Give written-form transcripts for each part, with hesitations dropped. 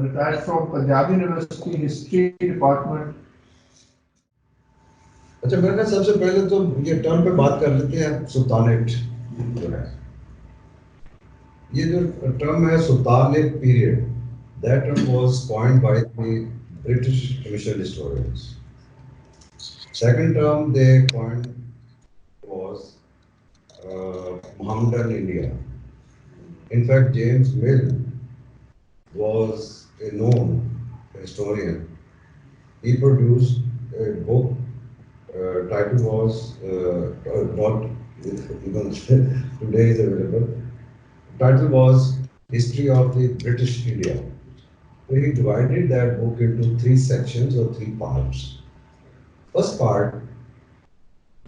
retired from Punjab University History Department. अच्छा मेरे ख्याल सबसे पहले तो ये टर्म पे बात कर लेते हैं सुल्तानेट जो है ये जो टर्म है sultanate period that term was coined by the British commission historians. Second term they coined was Mohammedan India. In fact, James Mill was a known historian. He produced a book. Title was not even today is available. Title was History of the British India. So he divided that book into three sections or three parts. First part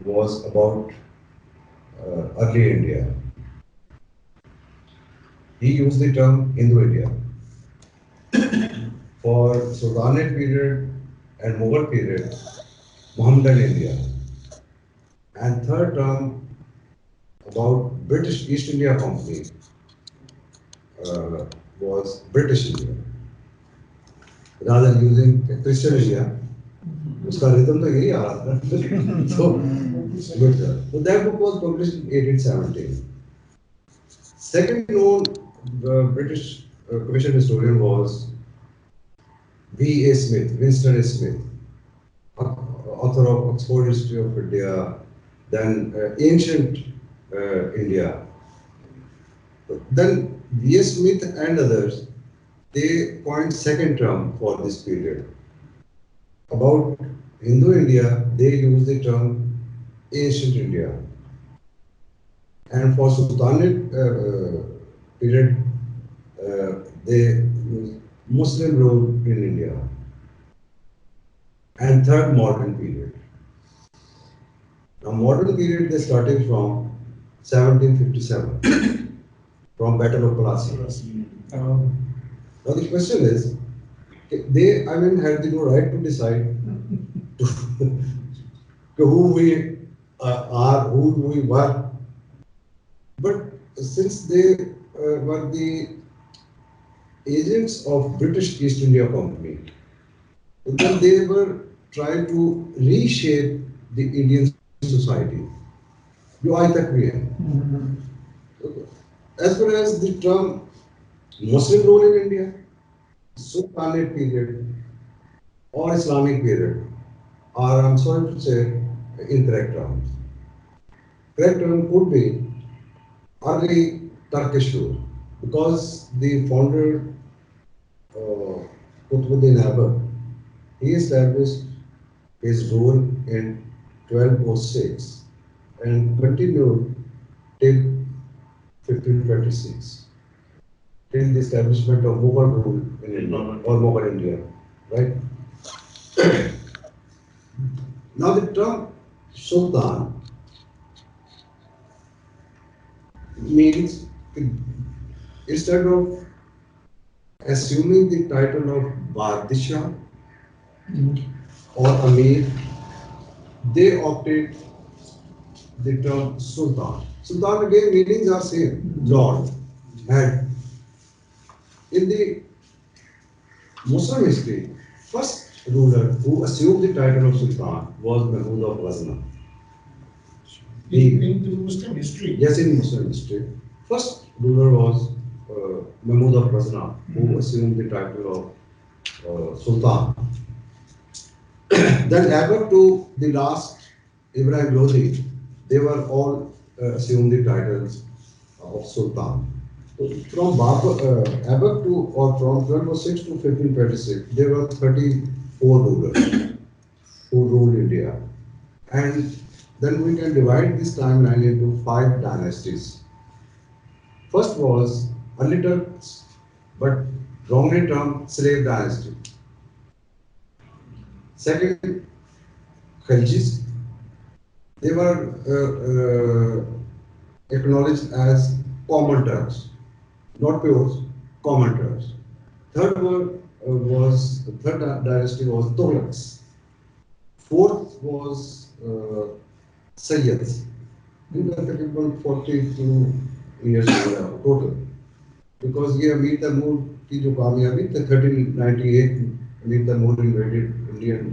was about early India. He used the term Indo-India. For Sultanate period and Mughal period, Mohammedan India. And third term about British East India Company was British India. Rather than using Christian India, उसका rhythm तो यही आ रहा था. So that book was published in 1817. Second known British commission historian was V.A. Smith, Winston A. Smith, author of Oxford History of India, then Ancient India. Then V.A. Smith and others, they coined second term for this period. About Indo-India, they use the term Ancient India. And for Sultanate period, they use Muslim rule in India. And third, modern period. Now, modern period, they started from 1757, from Battle of Plassey. Now the question is, they, had no right to decide who we are, who we were. But since they were the agents of British East India Company, then they were trying to reshape the Indian society. जो आज तक भी है. As far as the term Muslim rule in India, Sultanate period or Islamic period are, I'm sorry to say, incorrect terms. Correct term could be early Turkish rule, because the founder Qutbuddin Aibak, he established his rule in 1206 and continued till 1526, till the establishment of Mughal rule in India or Mughal India, right? Now the term Sultan means, instead of assuming the title of Badshah or Amir, they opted the term Sultan. Sultan again meanings are same, Lord, head. In the Muslim history, first ruler who assumed the title of Sultan was Mahmud of Ghazna. In the Muslim history? Yes, in Muslim history. First ruler was Mahmud of Ghazna, who assumed the title of Sultan. Then Aibak to the last Ibrahim Lodi, they were all assumed the titles of Sultan. So from Aibak to, or from 1206 to 1526, there were 34 rulers who ruled India. And then we can divide this timeline into 5 dynasties. First was early Turks, but wrongly termed slave dynasty. Second, Khaljis. They were acknowledged as common Turks, not pure, common Turks. Third third dynasty was Tughlaqs. Fourth was Sayyids. These were taqriban 42 years total. Because ये अमीर तैमूर की जो कामयाबी थी 1398 with the more invaded Indian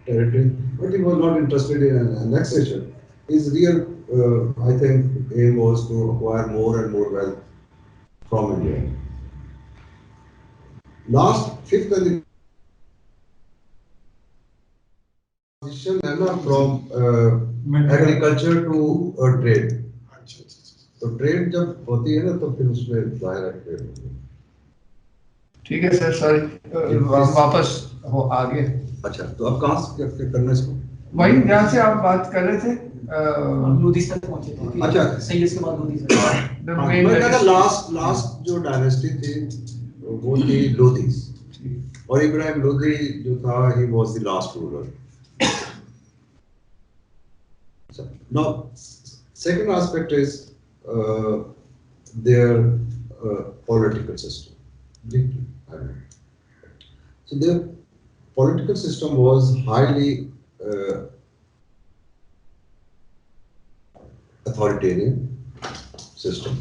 territory, but he was not interested in annexation. His real, I think, aim was to acquire more and more wealth from India. Last fifth transition है ना from agriculture to trade. अच्छा, अच्छा, अच्छा। तो trade जब होती है ना तो फिर उसमें जाहिर है ट्रेड होती है। ठीक है सर, सॉरी वापस हो आगे। अच्छा, तो अब कहाँ से क्या करना है इसको? वही जहाँ से आप बात कर रहे थे लोधी तक पहुंचे थे। अच्छा। सही के बाद लोधी तक। the हाँ, main मैं कहता dynasty। लास्ट जो डायनेस्टी थी वो थी लोधीज, और इब्राहिम लोधी जो था he was the last ruler. Now, second aspect is their political system. So their political system was highly authoritarian system.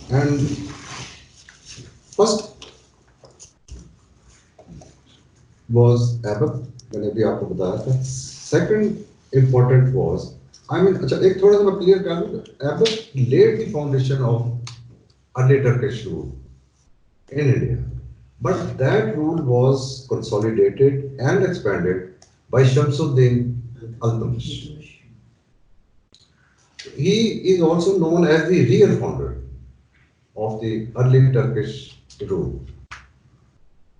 And first was Abbott, मैंने अभी आपको बताया था. Second important was, I mean, अच्छा एक थोड़ा सा मैं clear कर दूँ. Abbott laid the foundation of early Turkish rule in India, but that rule was consolidated and expanded by Shamsuddin Iltutmish. He is also known as the real founder of the early Turkish rule,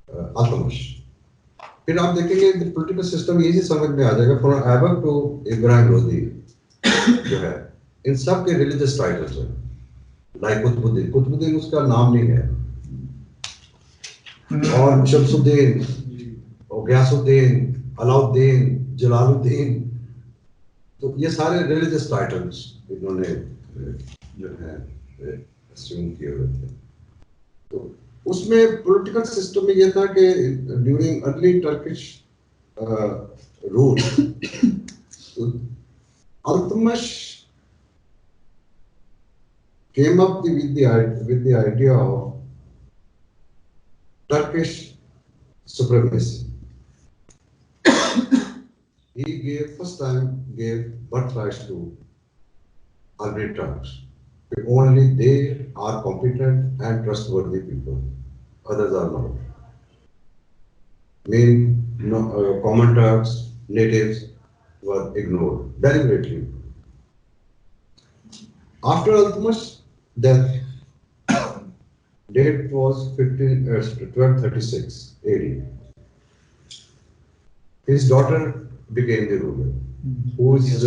Iltutmish. फिर आप देखेंगे political system यही समझ में आ जाएगा from Aibak to Ibrahim Lodhi जो है, इन सब के रिलीजियस टाइटल्स हैं, लाइक कुतुबुद्दीन उसका नाम नहीं है, और शमसुद्दीन और गयासुद्दीन, अलाउद्दीन, जलालुद्दीन, तो ये सारे रिलीजियस टाइटल्स इन्होंने जो है अस्यूम किए हुए थे। तो उसमें पॉलिटिकल सिस्टम में यह था कि during early Turkish rule Altamash came up with the idea of Turkish supremacy. He first time gave birthright to early Turks. Only they are competent and trustworthy people. Others are not. Common Turks, natives were ignored deliberately. After Iltutmish's death, date was 1236 AD. His daughter became the ruler, who is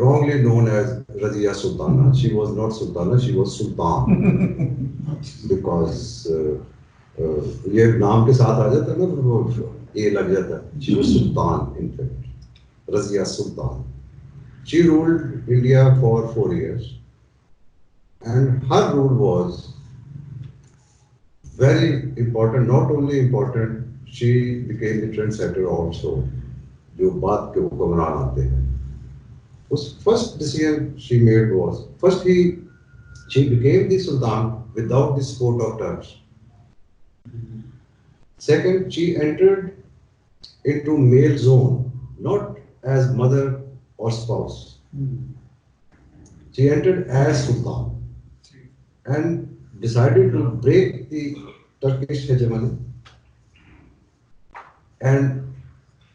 wrongly known as Razia Sultana. She was not Sultana, she was Sultan. Because ये नाम के साथ आ जाता है ना, फिर वो ये लग जाता है. She was Sultan, in fact, Razia Sultan. She ruled India for 4 years, and her rule was very important. Not only important, she became the trendsetter also. जो बाद के हुक्मरान आते हैं. उस first decision she made was, first she became the Sultan without the support of Turks. Second, she entered into male zone, not as mother or spouse. She entered as Sultan and decided to break the Turkish hegemony and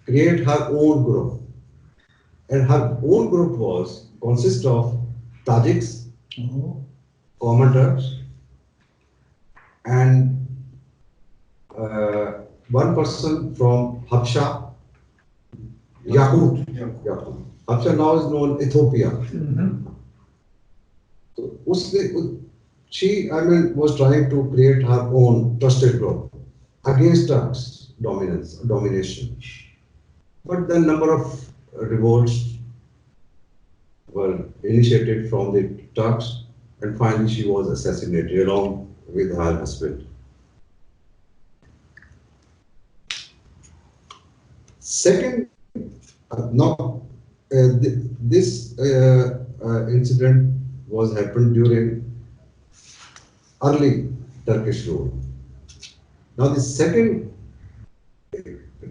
create her own group. And her own group consists of Tajiks, Common Turks, and one person from Habsha, Yaqut. Habsha now is known Ethiopia. So she was trying to create her own trusted group against Turks' domination. But then number of revolts were initiated from the Turks, and finally she was assassinated along with her husband. Second, this incident was happened during early Turkish rule. Now the second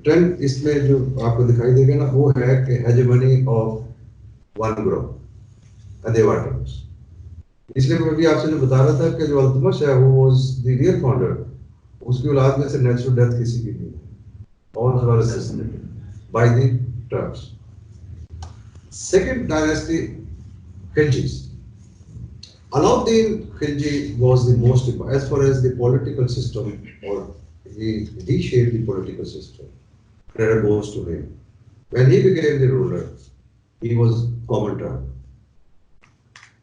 trend इसमें जो आपको दिखाई देगा ना वो है कि hegemony of one group, Adewa Turks. इसलिए मैं भी आपसे जो बता रहा था कि जो अल्तमश है वो was the real founder, उसकी औलाद में से natural death किसी की नहीं है, all were assassinated by the Turks. Second dynasty, Khiljis. Alauddin Khilji was the most, as far as the political system, or he reshaped the political system. Credit goes to him. When he became the ruler, he was common Turk.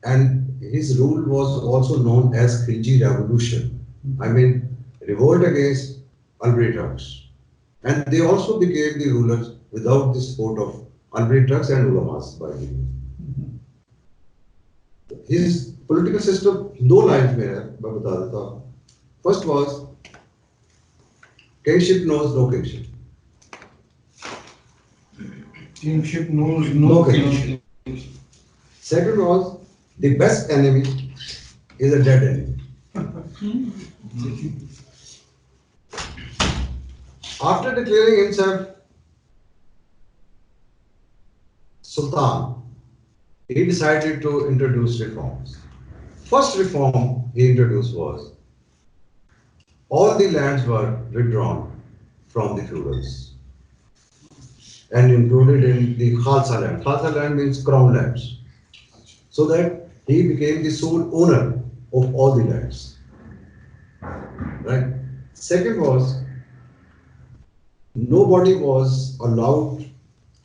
And his rule was also known as Khilji Revolution. I mean, revolt against Albury Turks. And they also became the rulers without the support of Albury Turks and Ulamas, by the way. His political system, दो lines में है, मैं बता देता हूँ. First was kingship knows no kingship. Kingship knows no kingship. Second was the best enemy is a dead enemy. After declaring himself Sultan, he decided to introduce reforms. First reform he introduced was all the lands were withdrawn from the feudals and included in the Khalsa land. Khalsa land means crown lands. So that he became the sole owner of all the lands. Right? Second was nobody was allowed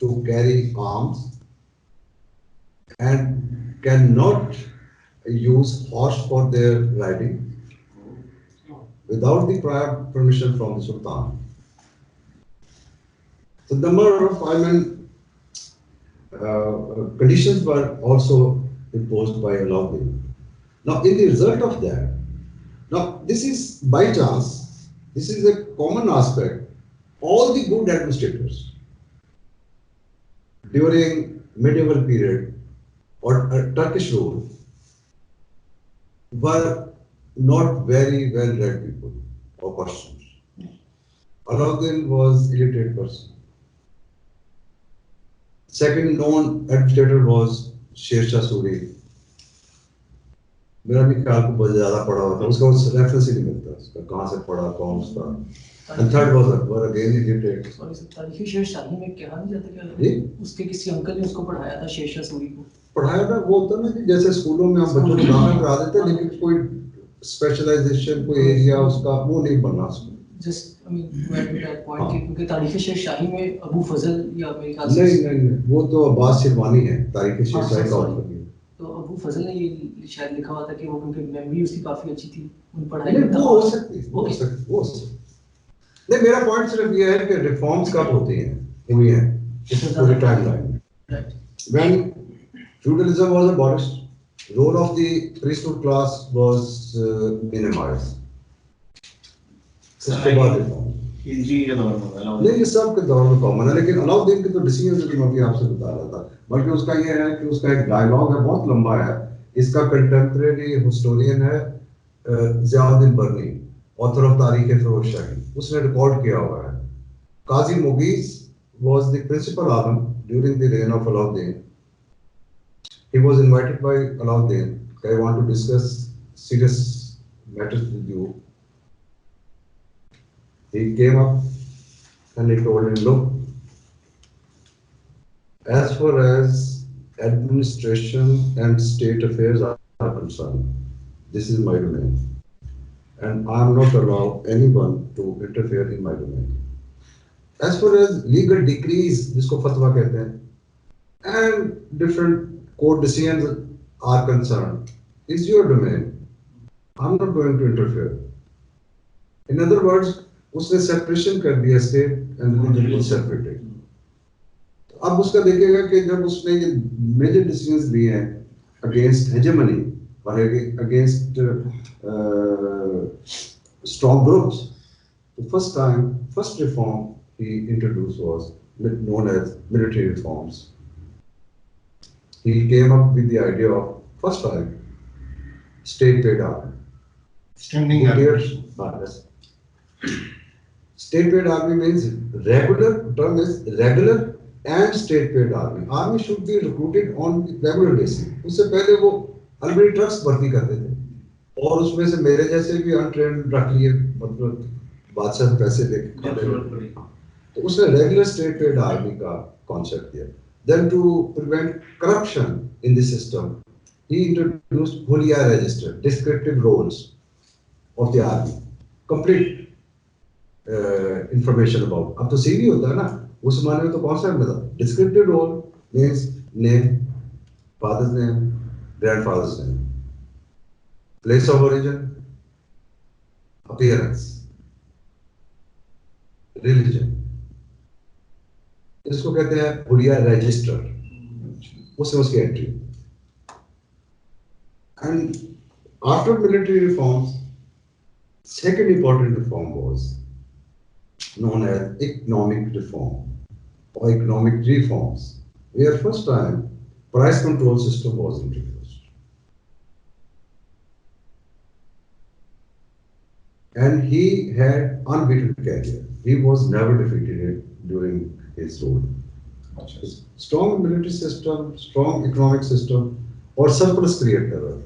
to carry arms and cannot use horse for their riding without the prior permission from the Sultan. So the number of conditions were also imposed by Alauddin. Now, in the result of that, now this is by chance, this is a common aspect. All the good administrators during medieval period or Turkish rule were not very well read people or persons. Alauddin was illiterate person. Second known administrator was Sher Shah Suri. मेरा भी ख्याल को बहुत ज़्यादा पढ़ा हुआ था, उसका रेफरेंस ही नहीं मिलता, उसका कहाँ से पढ़ा, कौन उसका. And third was Akbar, again illiterate. Sorry sir, तारीखी शेर शाही में कहा नहीं जाता क्या उसके किसी अंकल ने उसको पढ़ाया था शेरशाह सूरी को. पढ़ाया था वो होता ना कि जैसे स्कूलों में हम बच्चों को दाखिल करा देते हैं लेकिन कोई स्पेशलाइजेशन कोई एरिया उसका वो नहीं बनना उसको. Just I mean where to that point क्योंकि तारीखी शेर शाही में अबू फजल या मेरे ख्याल से नहीं वो तो अब्बास शिरवानी है तारीखी शेर शाही का ऑथर. तो अबू फजल ने ये शायद लिखा हुआ था कि वो क्योंकि मेमोरी उसकी काफी अच्छी थी उन पढ़ाई नहीं में. वो हो सकती नहीं. मेरा पॉइंट सिर्फ ये है कि रिफॉर्म्स कब होती हैं हुई हैं इस पूरे timeline. When feudalism was abolished, role of the priesthood class was minimized. इसके बाद रिफॉर्म खिलजी के दौर में नहीं ये सब के दौर में कॉमन है लेकिन अलाउद्दीन के तो डिसीजन जो मैं अभी आपसे बता रहा था बल्कि उसका ये है कि उसका एक डायलॉग है बहुत लंबा है. इसका कंटेम्परेरी हिस्टोरियन है ज़ियाउद्दीन बर्नी, ऑथर ऑफ तारीख फिरोज शाही, उसने रिकॉर्ड किया हुआ है. काजी Mugis was the principal alim during the reign of Alauddin. He was invited by Alauddin. I want to discuss serious matters with you. He came up and he told him, look, as far as administration and state affairs are concerned, this is my domain. And I am not allowed anyone to interfere in my domain. As far as legal decrees, जिसको फतवा कहते हैं, and different court decisions are concerned, is your domain. I'm not going to interfere. In other words, उसने separation कर दिया state and religion को separated. अब उसका देखिएगा कि जब उसने ये major decisions लिए हैं against hegemony और against strong groups, the first reform he introduced was known as military reforms. He came up with the idea of first time state paid army. Standing Yes. State paid army means regular, term is regular and state paid army. Army should be recruited on regular basis. उससे पहले वो army trucks भर्ती करते थे और उसमें से मेरे जैसे भी अनट्रेंड रख लिए, मतलब बादशाह से पैसे लेके, तो उसने रेगुलर स्टेट पेड आर्मी का कॉन्सेप्ट दिया. Then to prevent corruption in the system, he introduced Hulia register, descriptive roles of the army, complete information about. अब तो CV होता है ना, उस जमाने में तो कॉन्सेप्ट में था. Descriptive role means name, father's name, grandfather's name, place of origin, appearance, religion. इसको कहते हैं हुलिया रजिस्टर. उसमें उसकी entry. And after military reforms, second important reform was known as economic reform or economic reforms, where first time price control system was introduced. And he had unbeaten career. He was never defeated during his rule. Strong military system, strong economic system और surplus create कर रहा था.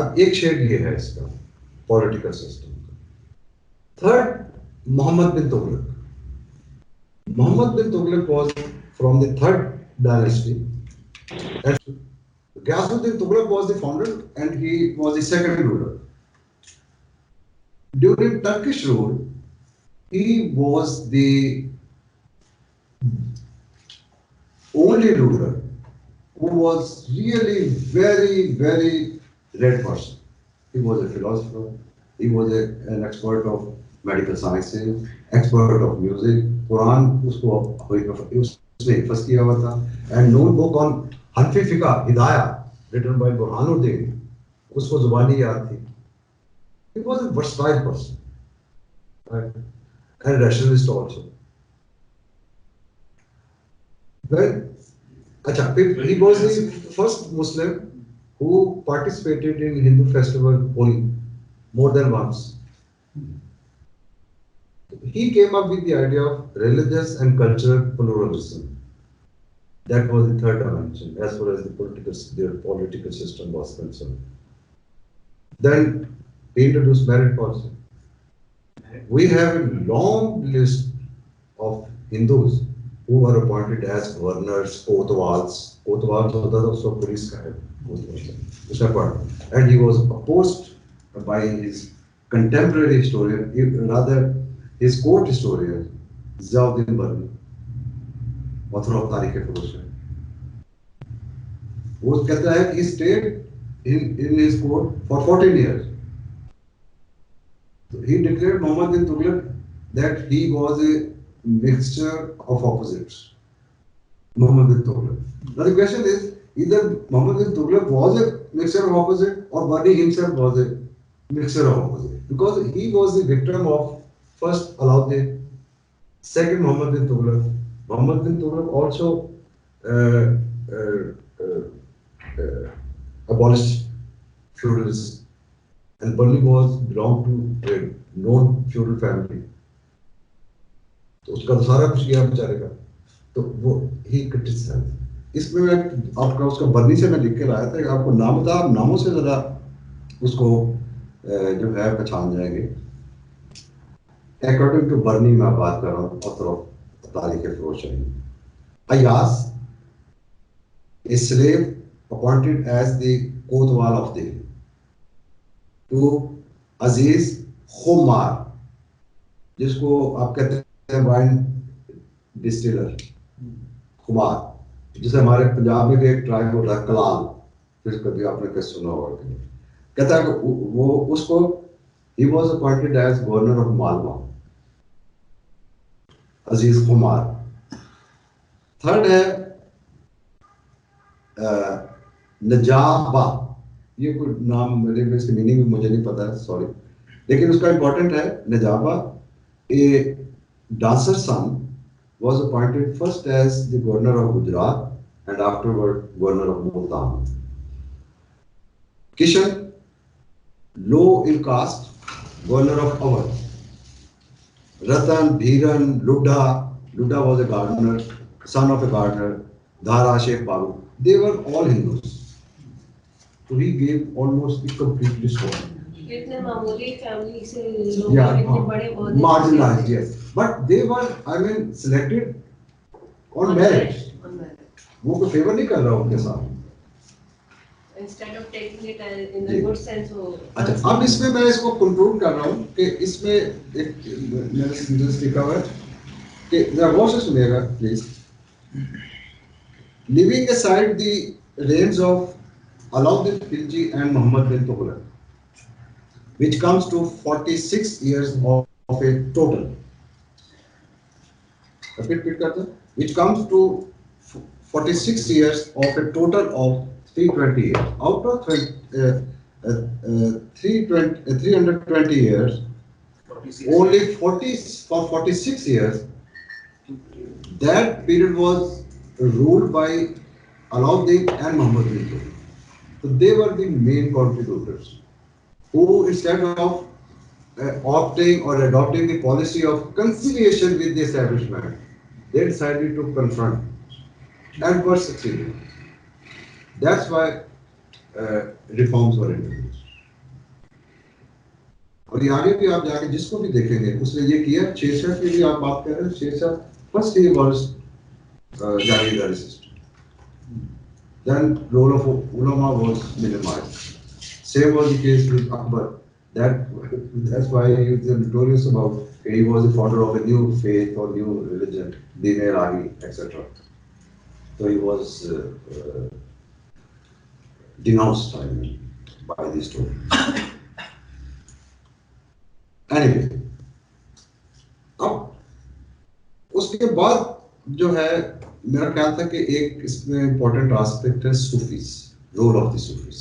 अब एक shade ये है इसका political system का. Third, Mohammad bin Tughlaq. Mohammad bin Tughlaq was from the third dynasty. And Ghiyasuddin Tughlaq was the founder and he was the second ruler. During Turkish rule, he was the only ruler who was really very, very read person. He was a philosopher, he was an expert of medical sciences, expert of music. Quran उसने हिफ्ज़ किया हुआ था. And known book on Hanfi Fiqh, Hidayah, written by Burhanuddin, उसको ज़ुबानी याद थी. He was a versatile person, right? And rationalist also. Well, he was the first Muslim who participated in Hindu festival Holi more than once. He came up with the idea of religious and cultural pluralism. That was the third dimension as far as their political system was concerned. Then he introduced merit policy. We have a long list of Hindus who were appointed as governors, kotwals. Kotwals होता था उसको police का है, उसमें पढ़. And he was opposed by his contemporary historian, rather his court historian, Ziauddin Barni, author of Tarikh-e-Firoz. वो कहता है कि he stayed in his court for 14 years. So he declared Muhammad bin Tughlaq that he was a mixture of opposites. Muhammad bin Tughlaq. Now the question is, either Muhammad bin Tughlaq was a mixture of opposite or Barni himself was a mixture of opposite. Because he was the victim of first Alauddin, second Muhammad bin Tughlaq. Muhammad bin Tughlaq also abolished feudalism. And Barni belonged to a known feudal family. तो उसका तो सारा कुछ गया बेचारे का. तो वो ही क्रिटिसाइज. इसमें मैं आपका उसका बर्नी से मैं लिख के लाया था कि आपको नाम बता, नामों से जरा उसको जो है पहचान जाएंगे. अकॉर्डिंग टू बर्नी मैं बात कर रहा हूँ, author of Tarikh e Firoz. Ayaz, a slave appointed as the Kotwal of Delhi, to Aziz Khomar, जिसको आप कहते हैं वाइन डिस्टिलर, खुमार, जिसे हमारे पंजाब में भी एक ट्राइब होता है कलाल, फिर कभी आपने कैसे सुना होगा. कहता है कि वो उसको he was appointed as governor of Malwa, अजीज खुमार. थर्ड है नजाबा. ये कोई नाम मेरे में इसकी मीनिंग मुझे नहीं पता है, सॉरी, लेकिन उसका इंपॉर्टेंट है. नजाबा, a dancer son, was appointed first as the governor of Gujarat and afterward governor of Multan. Kishan, low in caste, governor of Awadh. Ratan, Bhiran, Luddha was a gardener, son of a gardener, Dhara, Sheikh Babu. They were all Hindus. So he gave almost a complete list of them. इतने मामूली family से लोग Yeah, इतने बड़े ओहदे marginalized, yes. But they were, I mean, selected on merit. वो कोई favour नहीं कर रहा उनके साथ. instead of taking it in the good sense वो अच्छा, अब इसमें मैं इसको कंक्लूड कर रहा हूँ कि इसमें एक मैंने सेंटेंस लिखा हुआ है कि जरा गौर से सुनिएगा please. Leaving aside the reigns of Alauddin Khilji and Muhammad bin Tughlaq, which comes to 46 years of a total. Repeat करते हैं. Which comes to 46 years of a total of 320 years. Out of 320 years, only 46 years, that period was ruled by Alauddin and Muhammad bin Tughlaq. So they were the main contributors who, instead of opting or adopting the policy of conciliation with the establishment, they decided to confront and were succeeded. That's why reforms were introduced. और ये आगे भी आप जाके जिसको भी देखेंगे उसने ये किया. शेरशाह की भी आप बात कर रहे हैं. Sher Shah first he was Jagirdaरी system. Then role of ulama was minimized. Same was the case with Akbar. That's why he is notorious about he was the founder of a new faith or new religion, Din-e-Ilahi, etc. So he was denounced, I mean, by this story. Anyway, अब उसके बाद जो है मेरा ख्याल था कि एक इसमें इम्पोर्टेंट एस्पेक्ट है Sufis, role of the Sufis.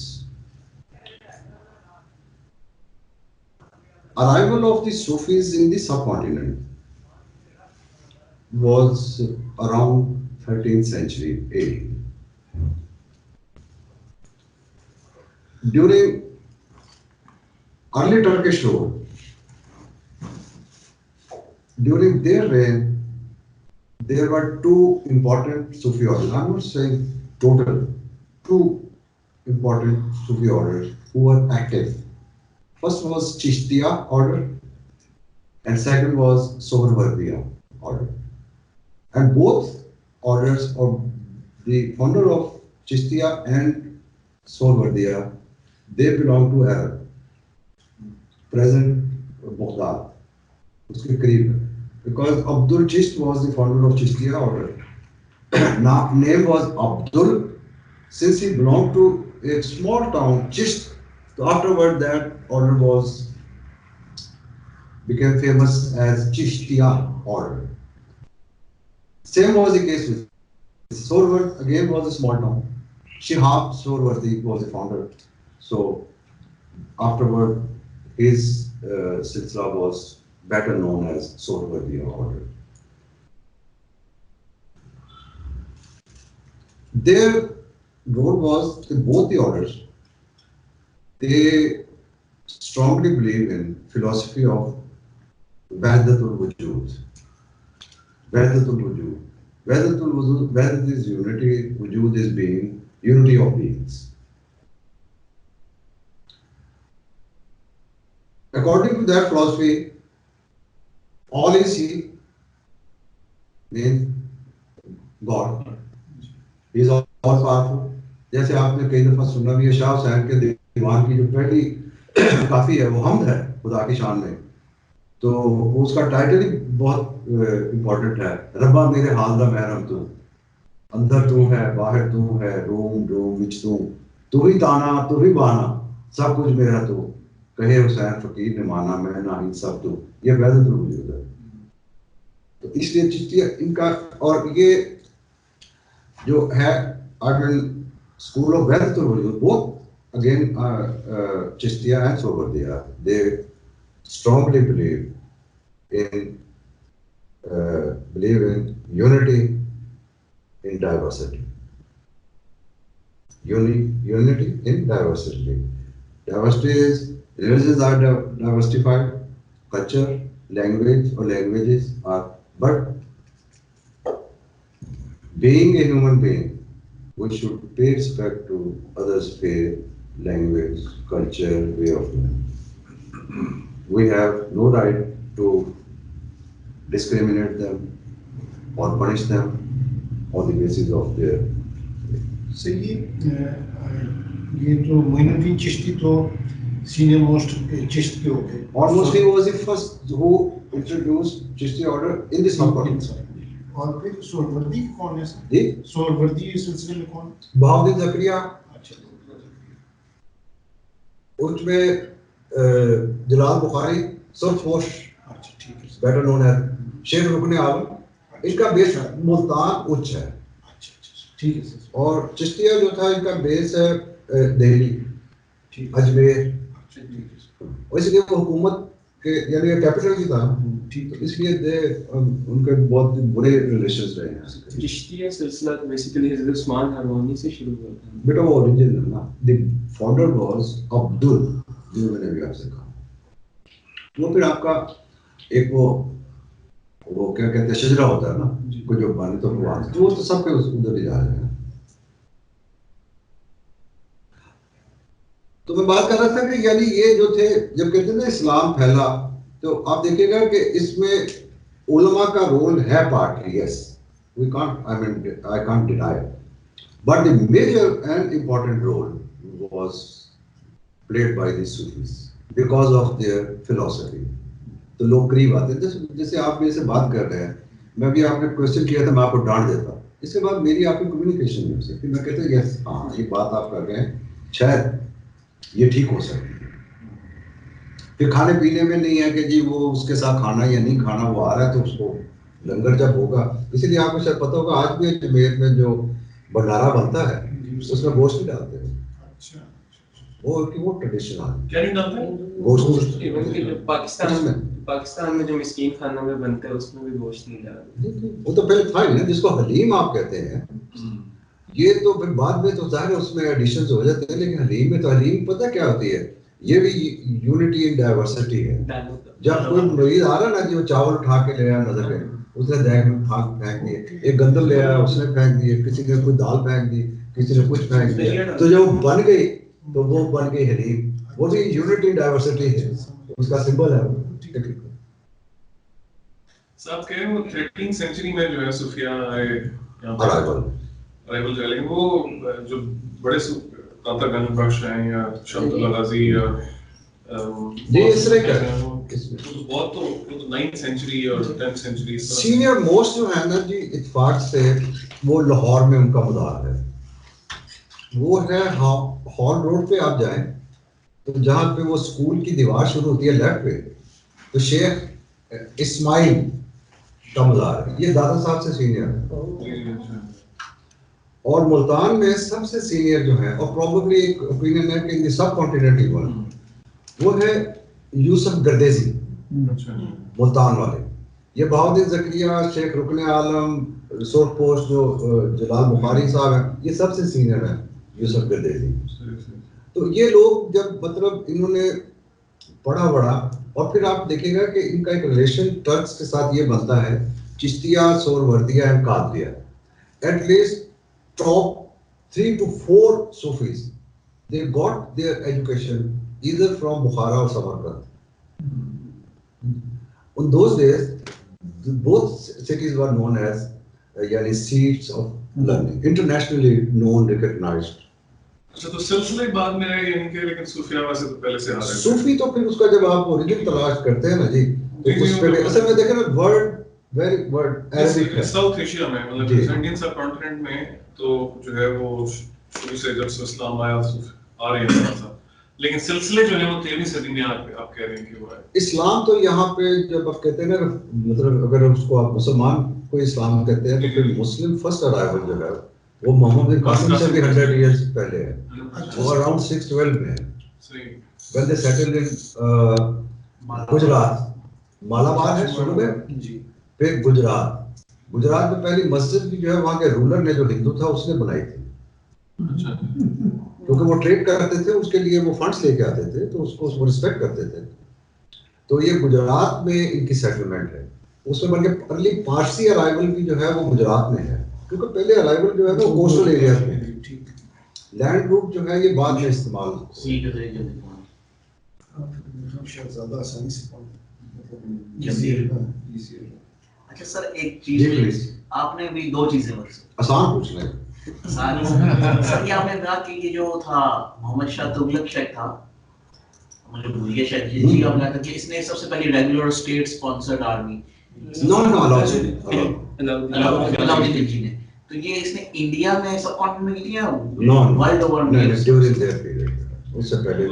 Arrival of the Sufis in the subcontinent was around 13th century AD. During early Turkish rule, during their reign, there were two important Sufi orders. I'm not saying total, two important Sufi orders who were active. First was Chishtiya order and second was Sohrawardiya order. And both orders of the founder of Chishtiya and Sohrawardiya, they belong to Arab, present Baghdad, uske kareeb hai. Because Abdul Chist was the founder of Chishtiya order. Now name was Abdul since he belonged to a small town, Chist. So afterward, that order became famous as Chishtiya order. Same was the case with Sohrawardi. Again, was a small town. Shihab Sohrawardi was the founder. So afterward, his silsila was better known as Sohrawardi order. Their role was in both the orders. They strongly believe in philosophy of Wahdatul Wujud. Wahdatul Wujud. Wahdatul Wujud, Wahdat is unity, Wujud is being, unity of beings. According to that philosophy, all is He, means God. He is all powerful. जैसे आपने कई दफा सुना भी है शाह हुसैन के दीवान की जो पहली काफी है वो हमद है खुदा की शान में. तो उसका टाइटल ही बहुत इम्पोर्टेंट है. रब्बा मेरे हाल दा महरम तू, अंदर तू है बाहर तू है, रोम रोम विच तू ही ताना तू ही बाना, सब कुछ मेरा तू, कहे हुसैन फकीर ने माना मैं ना ही सब तू. ये वहदतुल वजूद है. तो इसलिए चिश्तिया इनका, और ये जो है आर्गन स्कूल ऑफ वहदतुल वजूद, both again Chishtiya and Sohrawardiya, they strongly believe in unity in diversity. Unity in diversity. Diversity is religions are diversified, culture, language or languages are, but being a human being, we should pay respect to others' faith, language, culture, way of life. We have no right to discriminate them or punish them on the basis of their. So ये तो मोइनुद्दीन चिश्ती तो senior most Chisht के हो गए. Almost he was the first who introduced Chishti order in this company. और फिर सोहरवर्दी कौन है? जी? सोहरवर्दी इस सिलसिले में कौन? बहाउद्दीन ज़करिया, अच्छा. उसमें जलाल बुखारी, सरफोश, अच्छा ठीक है. better known as शेख रुकने आलम, इनका बेस मुल्तान उच्च है. अच्छा ठीक है सर. और चिश्तिया जो था इनका बेस है दिल्ली, अजमेर, और इसलिए वो हुकूमत के यानी कैपिटल की था, ठीक तो इसलिए उनके बहुत बुरे रिलेशंस रहे हैं. चिश्तिया सिलसिला बेसिकली हज़रत उस्मान हरवानी से शुरू हुआ था. बेटा वो ओरिजिनल ना, द फाउंडर वाज अब्दुल, जो मैंने भी आपसे कहा. वो फिर आपका एक वो क्या कहते हैं शजरा होता है ना, कोई जो बने तो वो तो सब पे उधर ही जा रहे हैं. तो मैं बात कर रहा था कि यानी ये जो थे, जब कहते हैं ना इस्लाम फैला, तो आप देखिएगा कि इसमें उलमा का रोल है part. Yes, we can't, I can't deny, but the major and important role was played by the Sufis because of their philosophy. तो लोग करीब आते हैं. जैसे आप मेरे से बात कर रहे हैं, मैं भी आपने क्वेश्चन किया था, मैं आपको डांट देता, इसके बाद मेरी आपकी कम्युनिकेशन नहीं हो सकती. मैं कहता यस हाँ ये बात आप कर रहे हैं, शायद ये ठीक हो सकती है. फिर खाने पीने में नहीं है कि जी वो उसके साथ खाना या नहीं खाना, वो आ रहा है तो उसको लंगर जब होगा. इसीलिए आपको शायद पता होगा आज भी अजमेर में जो भंडारा बनता है उसमें गोश्त नहीं डालते हैं. अच्छा. वो ट्रेडिशन है. क्या नहीं डालते? गोश्त इवन कि जो पाकिस्तान में जो मिस्कीन खाना में बनता है उसमें भी गोश्त नहीं डालते. वो तो पहले था ही ना, जिसको हलीम आप कहते हैं. ये तो फिर बाद में तो जाहिर है उसमें एडिशंस हो जाते हैं, लेकिन हलीम में तो हलीम पता क्या होती है, ये भी यूनिटी इन डाइवर्सिटी है. जब कोई मरीज आ रहा ना जी, वो चावल उठा के ले आया नजर पे, उसने बैग में फेंक दिए, एक गंदल ले आया उसने फेंक दिए, किसी ने कोई दाल फेंक दी, किसी ने कुछ फेंक दिया, तो जब बन गई तो वो बन गई हलीम. वो भी यूनिटी इन डाइवर्सिटी है, उसका सिंबल है. साहब कह रहे हैं वो 13th सेंचुरी में जो है सूफिया आए यहाँ पर, अराइवल जो है, लेकिन वो जो बड़े दाता गंज बख्श हैं या शमसुल्लाह गाजी या जी इस तरह का बहुत तो 9th सेंचुरी और 10th सेंचुरी सीनियर मोस्ट जो है ना जी, इत्तेफाक से वो लाहौर में उनका मदार है. वो है हॉल रोड पे आप जाएं तो जहाँ पे वो स्कूल की दीवार शुरू होती है लेफ्ट पे, तो शेख इस्माइल का मज़ार है. ये दादा साहब से सीनियर है. और मुल्तान में सबसे सीनियर जो है, और प्रोबेबली एक ओपिनियन है कि in the sub continent even, वो है यूसुफ गर्देजी, मुल्तान वाले. ये बहाउद्दीन ज़करिया, शेख रुकने आलम, रिसोर्ट पोस्ट जो जलाल बुखारी साहब हैं, ये सबसे सीनियर है यूसुफ गर्देजी. तो ये लोग जब मतलब इन्होंने पढ़ा बड़ा, और फिर आप देखिएगा कि इनका एक रिलेशन टर्क्स के साथ ये बनता है, Chishtiya, Suhrawardiya and Qadiriya. At least top 3 to 4 Sufis, they got their education either from Bukhara or Samarkand. In those days, both cities were known as yani seats of learning, internationally known, recognized. अच्छा, तो सिलसिले बाद में आए इनके, लेकिन सूफिया वैसे तो पहले से आ रहे थे. सूफी तो फिर उसका जब आप ओरिजिन तलाश करते हैं ना जी, तो उस पे असल में देखें ना वर्ड अरबिक है. साउथ एशिया में मतलब इंडियन सब कॉन्टिनेंट में तो जो है वो शुरू से जब से इस्लाम आया आ रही है था, लेकिन सिलसिले जो है वो 13वीं सदी में आप कह रहे हैं कि वो है. इस्लाम तो यहाँ पे जब आप कहते हैं ना, मतलब अगर उसको आप मुसलमान को इस्लाम कहते हैं, तो फिर मुस्लिम फर्स्ट अराइवल जो है वो मोहम्मद बिन कासिम से भी 100 इयर्स पहले है. वो अराउंड 612 में है. When they settled in Gujarat, Malabar है शुरू में, फिर गुजरात में पहली मस्जिद भी जो है वहाँ के रूलर ने, जो हिंदू था, उसने बनाई थी. क्योंकि वो ट्रेड करते थे, उसके लिए वो फंड्स लेके आते थे, तो उसको रिस्पेक्ट करते थे। तो ये गुजरात में इनकी सेटलमेंट है, उसमें बल्कि अर्ली पारसी अराइवल भी जो है वो गुजरात में है, क्योंकि पहले अराइवल जो है वो कोस्टल एरिया में, लैंड रूट जो है ये बाद में इस्तेमाल ज्यादा आसानी से अच्छा सर, एक चीज आपने भी दो चीजें बताई, आसान पूछना है। सर ये आपने कहा कि ये जो था मोहम्मद शाह तुगलक शेख था, मुझे भूल गया शायद जी, आपने कहा कि इसने सबसे पहले regular state sponsored army Alauddin Khilji ने, तो ये इसने इंडिया में सब कॉन्टिनेंट में किया वर्ल्ड ओवर में ड्यूरिंग देयर पीरियड, उससे पहले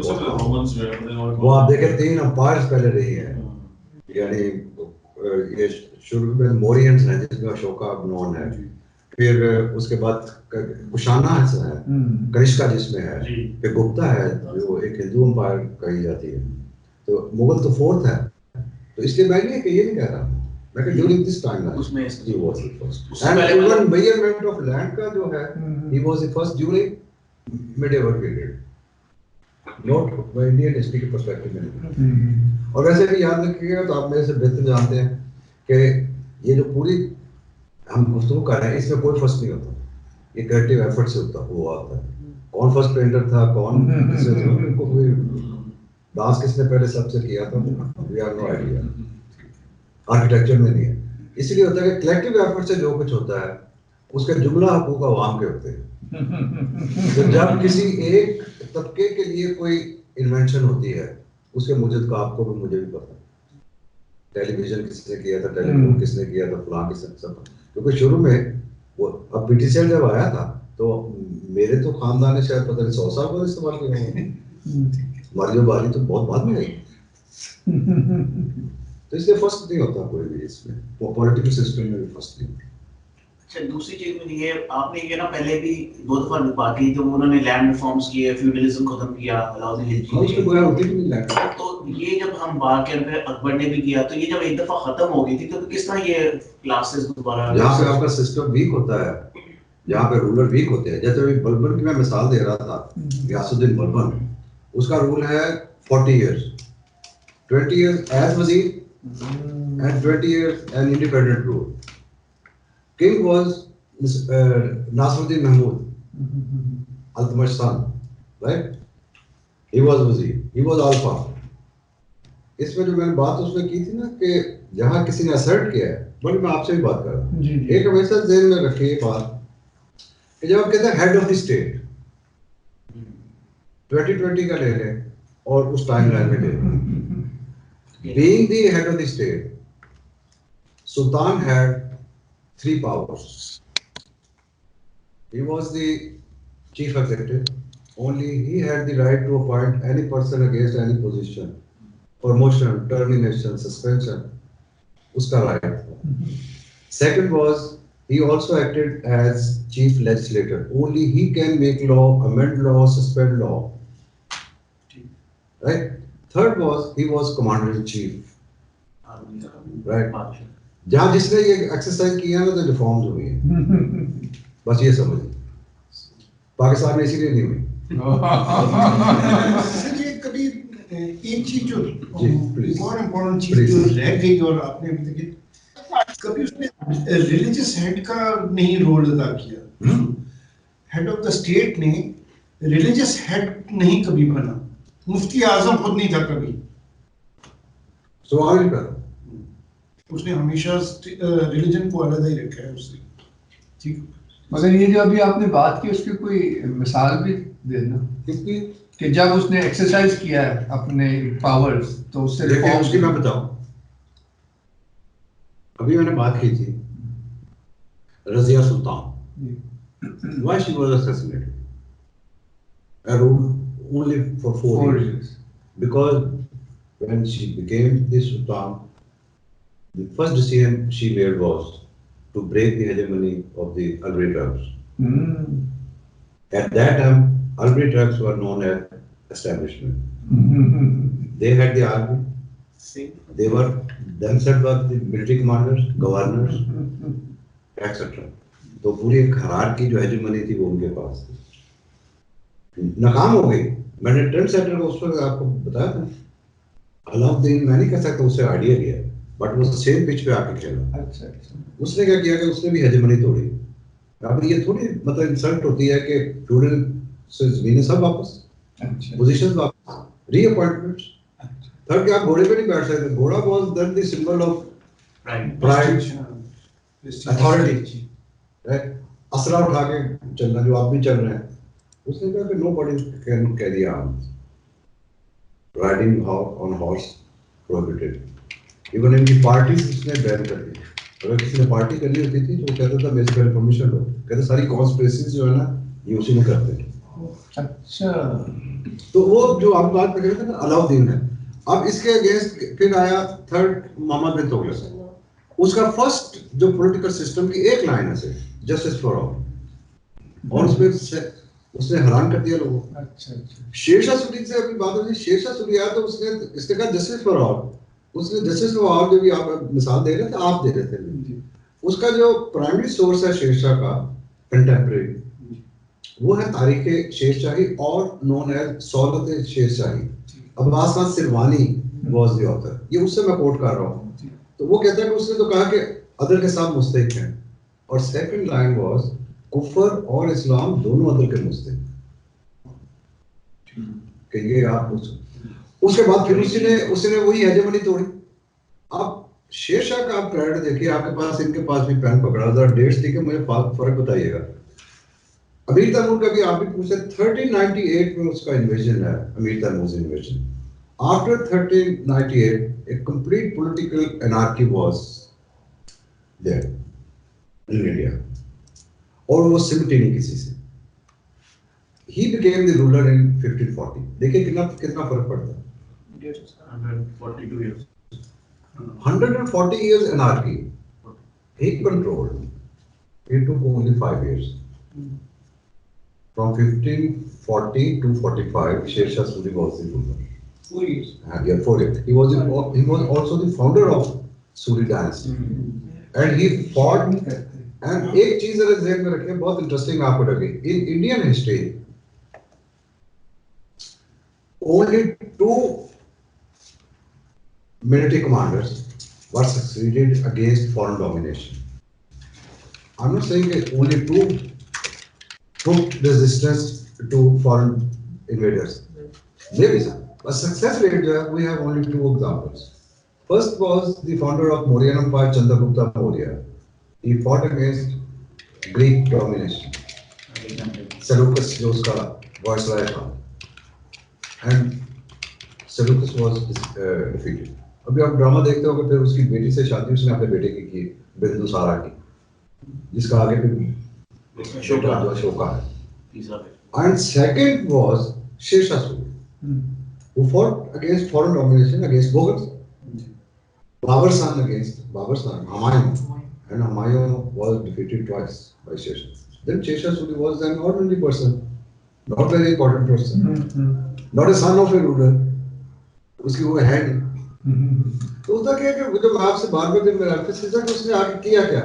वो आप देखें 3 अंपायर्स पहले रही है, यानी ये शुरू में मोरियंस है जिसमें अशोका नॉन है, फिर उसके बाद कुशाना है, कनिष्का जिसमें है, फिर गुप्ता है जो एक हिंदू अंपायर कही जाती है, तो मुगल तो 4th है। तो इसलिए मैं ये नहीं कह रहा, मैं कि ड्यूरिंग दिस टाइम उसमें he was the first, and even measurement of land का जो है he was the first during medieval period, not Indian history के पर्सपेक्टिव में। और वैसे भी याद रखिएगा, तो आप मेरे से बेहतर जानते हैं कि ये जो पूरी हम गुफ्तगू कर रहे हैं इसमें कोई फर्स्ट नहीं होता, ये क्रिएटिव एफर्ट से हुआ होता है। कौन फर्स्ट पेंटर था, कौन किसने कोई डांस किसने पहले सबसे किया था, we have no idea, architecture में नहीं है। इसलिए होता है कि कलेक्टिव एफर्ट से जो कुछ होता है उसके जुमला हकूक अवाम के होते हैं। तो जब किसी एक तबके के लिए कोई इन्वेंशन होती है, उसके मुझे तो आपको भी मुझे भी पता, टेलीविजन किसने किया था, टेलीफोन किसने किया था, फलां किसने, सब, क्योंकि शुरू में वो अब पीटीसीएल जब आया था तो मेरे तो खानदान ने शायद पता नहीं 100 साल बाद इस्तेमाल किया, मारियो बारी तो बहुत बाद में आई। तो इसलिए फर्स्ट नहीं होता कोई भी इसमें, वो पॉलिटिकल सिस्टम में भी फर्स्ट नहीं। अच्छा, दूसरी चीज में ये आपने ये ना पहले भी 2 दफा बात की, जब उन्होंने लैंड रिफॉर्म्स किए, फ्यूडलिज्म खत्म किया अलाउद्दीन खिलजी ने, तो ये जब हम बात कर रहे अकबर ने भी किया, तो ये जब एक दफा खत्म हो गई थी तो किस तरह ये क्लासेस दोबारा, जहाँ पे आपका सिस्टम वीक होता है, जहाँ पे रूलर वीक होते हैं, जैसे बलबन की मैं मिसाल दे रहा था, गियासुद्दीन बलबन, उसका रूल है 40 years, 20 years एज वजीर and 20 years an independent rule. King was Nasruddin Mahmud, Altamash son, right? He was wazir, he was alpha. इसमें जो मैंने बात उसमें की थी ना कि जहाँ किसी ने असर्ट किया है, बल्कि मैं आपसे भी बात कर रहा हूँ, एक हमेशा ज़हन में रखिए बात कि जब आप कहते हैं हेड ऑफ द स्टेट, 2020 का ले लें और उस टाइमलाइन में ले लें, being the head of the state, Sultan had 3 powers. He was the chief executive. Only he had the right to appoint any person against any position, promotion, termination, suspension. Uska right tha. Second was he also acted as chief legislator. Only he can make law, amend law, suspend law. Right? Third was he was commander in chief, right? जहाँ जिसने ये exercise किया ना तो reforms हुई है, बस ये समझिए, पाकिस्तान में इसीलिए नहीं हुई। ये कभी एक चीज जो बहुत इम्पोर्टेंट चीज जो रह गई और आपने अभी तक कभी उसने रिलीजियस हेड का नहीं रोल अदा किया, हेड ऑफ द स्टेट ने रिलीजियस हेड नहीं कभी बना, मुफ्ती आजम खुद नहीं था कभी, सवाल ही पैदा, उसने हमेशा रिलीजन को अलग ही रखा है उसने, ठीक। मगर ये जो अभी आपने बात की उसकी कोई मिसाल भी देना कि जब उसने एक्सरसाइज किया है अपने पावर्स तो उससे रिफॉर्म्स उसकी मैं बताऊं, अभी मैंने बात की थी Razia Sultan, why she was assassinated, I ruled only for 4 years, because when she became the sultan, the first decision she made was to break the hegemony of the Albury Turks. At that time, Albury Turks were known as establishment. They had the army, they were themselves were the military commanders, governors, etc. तो पूरी एक hierarchy जो hegemony थी वो उनके पास थी। नाकाम हो गई। मैंने ट्रेंड सेटर को उस पर आपको बताया था, अलाउद्दीन मैं नहीं कह सकता उससे आइडिया लिया, बट वो सेम पिच पे आके खेला। अच्छा उसने क्या किया कि उसने भी हेजेमनी तोड़ी। अब ये थोड़ी मतलब इंसल्ट होती है कि फ्यूडल से जमीनें सब वापस, पोजीशंस वापस, रीअपॉइंटमेंट्स। थर्ड कि आप घोड़े पे नहीं बैठ सकते, घोड़ा was then the symbol of pride, authority, असरा उठा के चलना जो आप भी चल रहे हैं। उसने कहा कि nobody can carry arms, riding on horse prohibited. Even इनकी पार्टीज उसने बैन कर दी। अगर किसी ने पार्टी करनी होती थी तो वो कहता था मेरे पहले परमिशन लो, कहते सारी कॉन्स्पिरेसीज जो है ना ये उसी में करते थे। अच्छा, तो वो जो आप बात कर रहे थे ना अलाउद्दीन है। अब इसके अगेंस्ट फिर आया थर्ड मोहम्मद बिन तुगलक। उसका फर्स्ट जो पॉलिटिकल सिस्टम की एक लाइन है सिर्फ, जस्टिस फॉर ऑल, और उसमें उसने हैरान कर दिया लोगों को। अच्छा अच्छा। शेरशाह सूरी से अपनी बात होती, शेरशाह सूरी आया तो उसने इसने कहा जस्टिस फॉर ऑल। उसने जस्टिस फॉर ऑल जो भी आप मिसाल दे रहे थे, आप दे रहे थे, उसका जो प्राइमरी सोर्स है शेरशाह का कंटेम्परेरी, वो है तारीख शेरशाही और known as Saulat Shershahi. Abbas Khan Sirwani was the author, ये उससे मैं कोट कर रहा हूँ। तो वो कहता है कि उसने तो कहा कि अदर के साथ मुस्तहिक हैं, और सेकंड लाइन वाज कुफर और इस्लाम दोनों अदर के मुस्तहिक कहेंगे आप। उसके बाद फिर उसने वही हेजेमनी तोड़ी। अब शेरशाह का आप प्राइड देखिए, आपके पास इनके पास भी पेन पकड़ा, जरा डेट्स देखिए, मुझे फर्क बताइएगा। अमीर तैमूर का भी आप भी पूछे, 1398 में उसका इन्वेजन है, Amir Timur invasion. After 1398 a complete political anarchy was there in India, और वो सिमटी नहीं किसी से। He became the ruler in 1540। देखिए कितना फर्क पड़ता है। 142 years 140 years anarchy he controlled। It took only 5 years from 1540 to 45 Sher Shah Suri was the ruler। 4 years। Yeah, 4 years he was also the founder of Suri dynasty and he fought। and एक चीज अगर ध्यान में रखें, बहुत interesting आपको लगे, in Indian history only 2 military commanders were succeeded against foreign domination। I'm not saying that only 2 took resistance to foreign invaders, maybe some, but success rate we have only 2 examples। First was the founder of Mauryan Empire, Chandragupta Maurya। He fought against Greek domination, Seleucus जो उसका viceroy था, and Seleucus was defeated। अभी आप drama देखते हो कि फिर उसकी बेटी से शादी उसने अपने बेटे की बिंदुसारा की, जिसका आगे फिर अशोका है। And second was Sher Shah Suri, who fought against foreign domination against Mughals। Babur Khan against Humayun, and Humayun was defeated twice by Sher Shah। Then Sher Shah Suri was an ordinary person, not very important person, not a son of a ruler, उसकी वो है नहीं। तो उसका क्या कि जब आपसे बार-बार जब मेरा एम्फेसिस है कि उसने आगे किया क्या,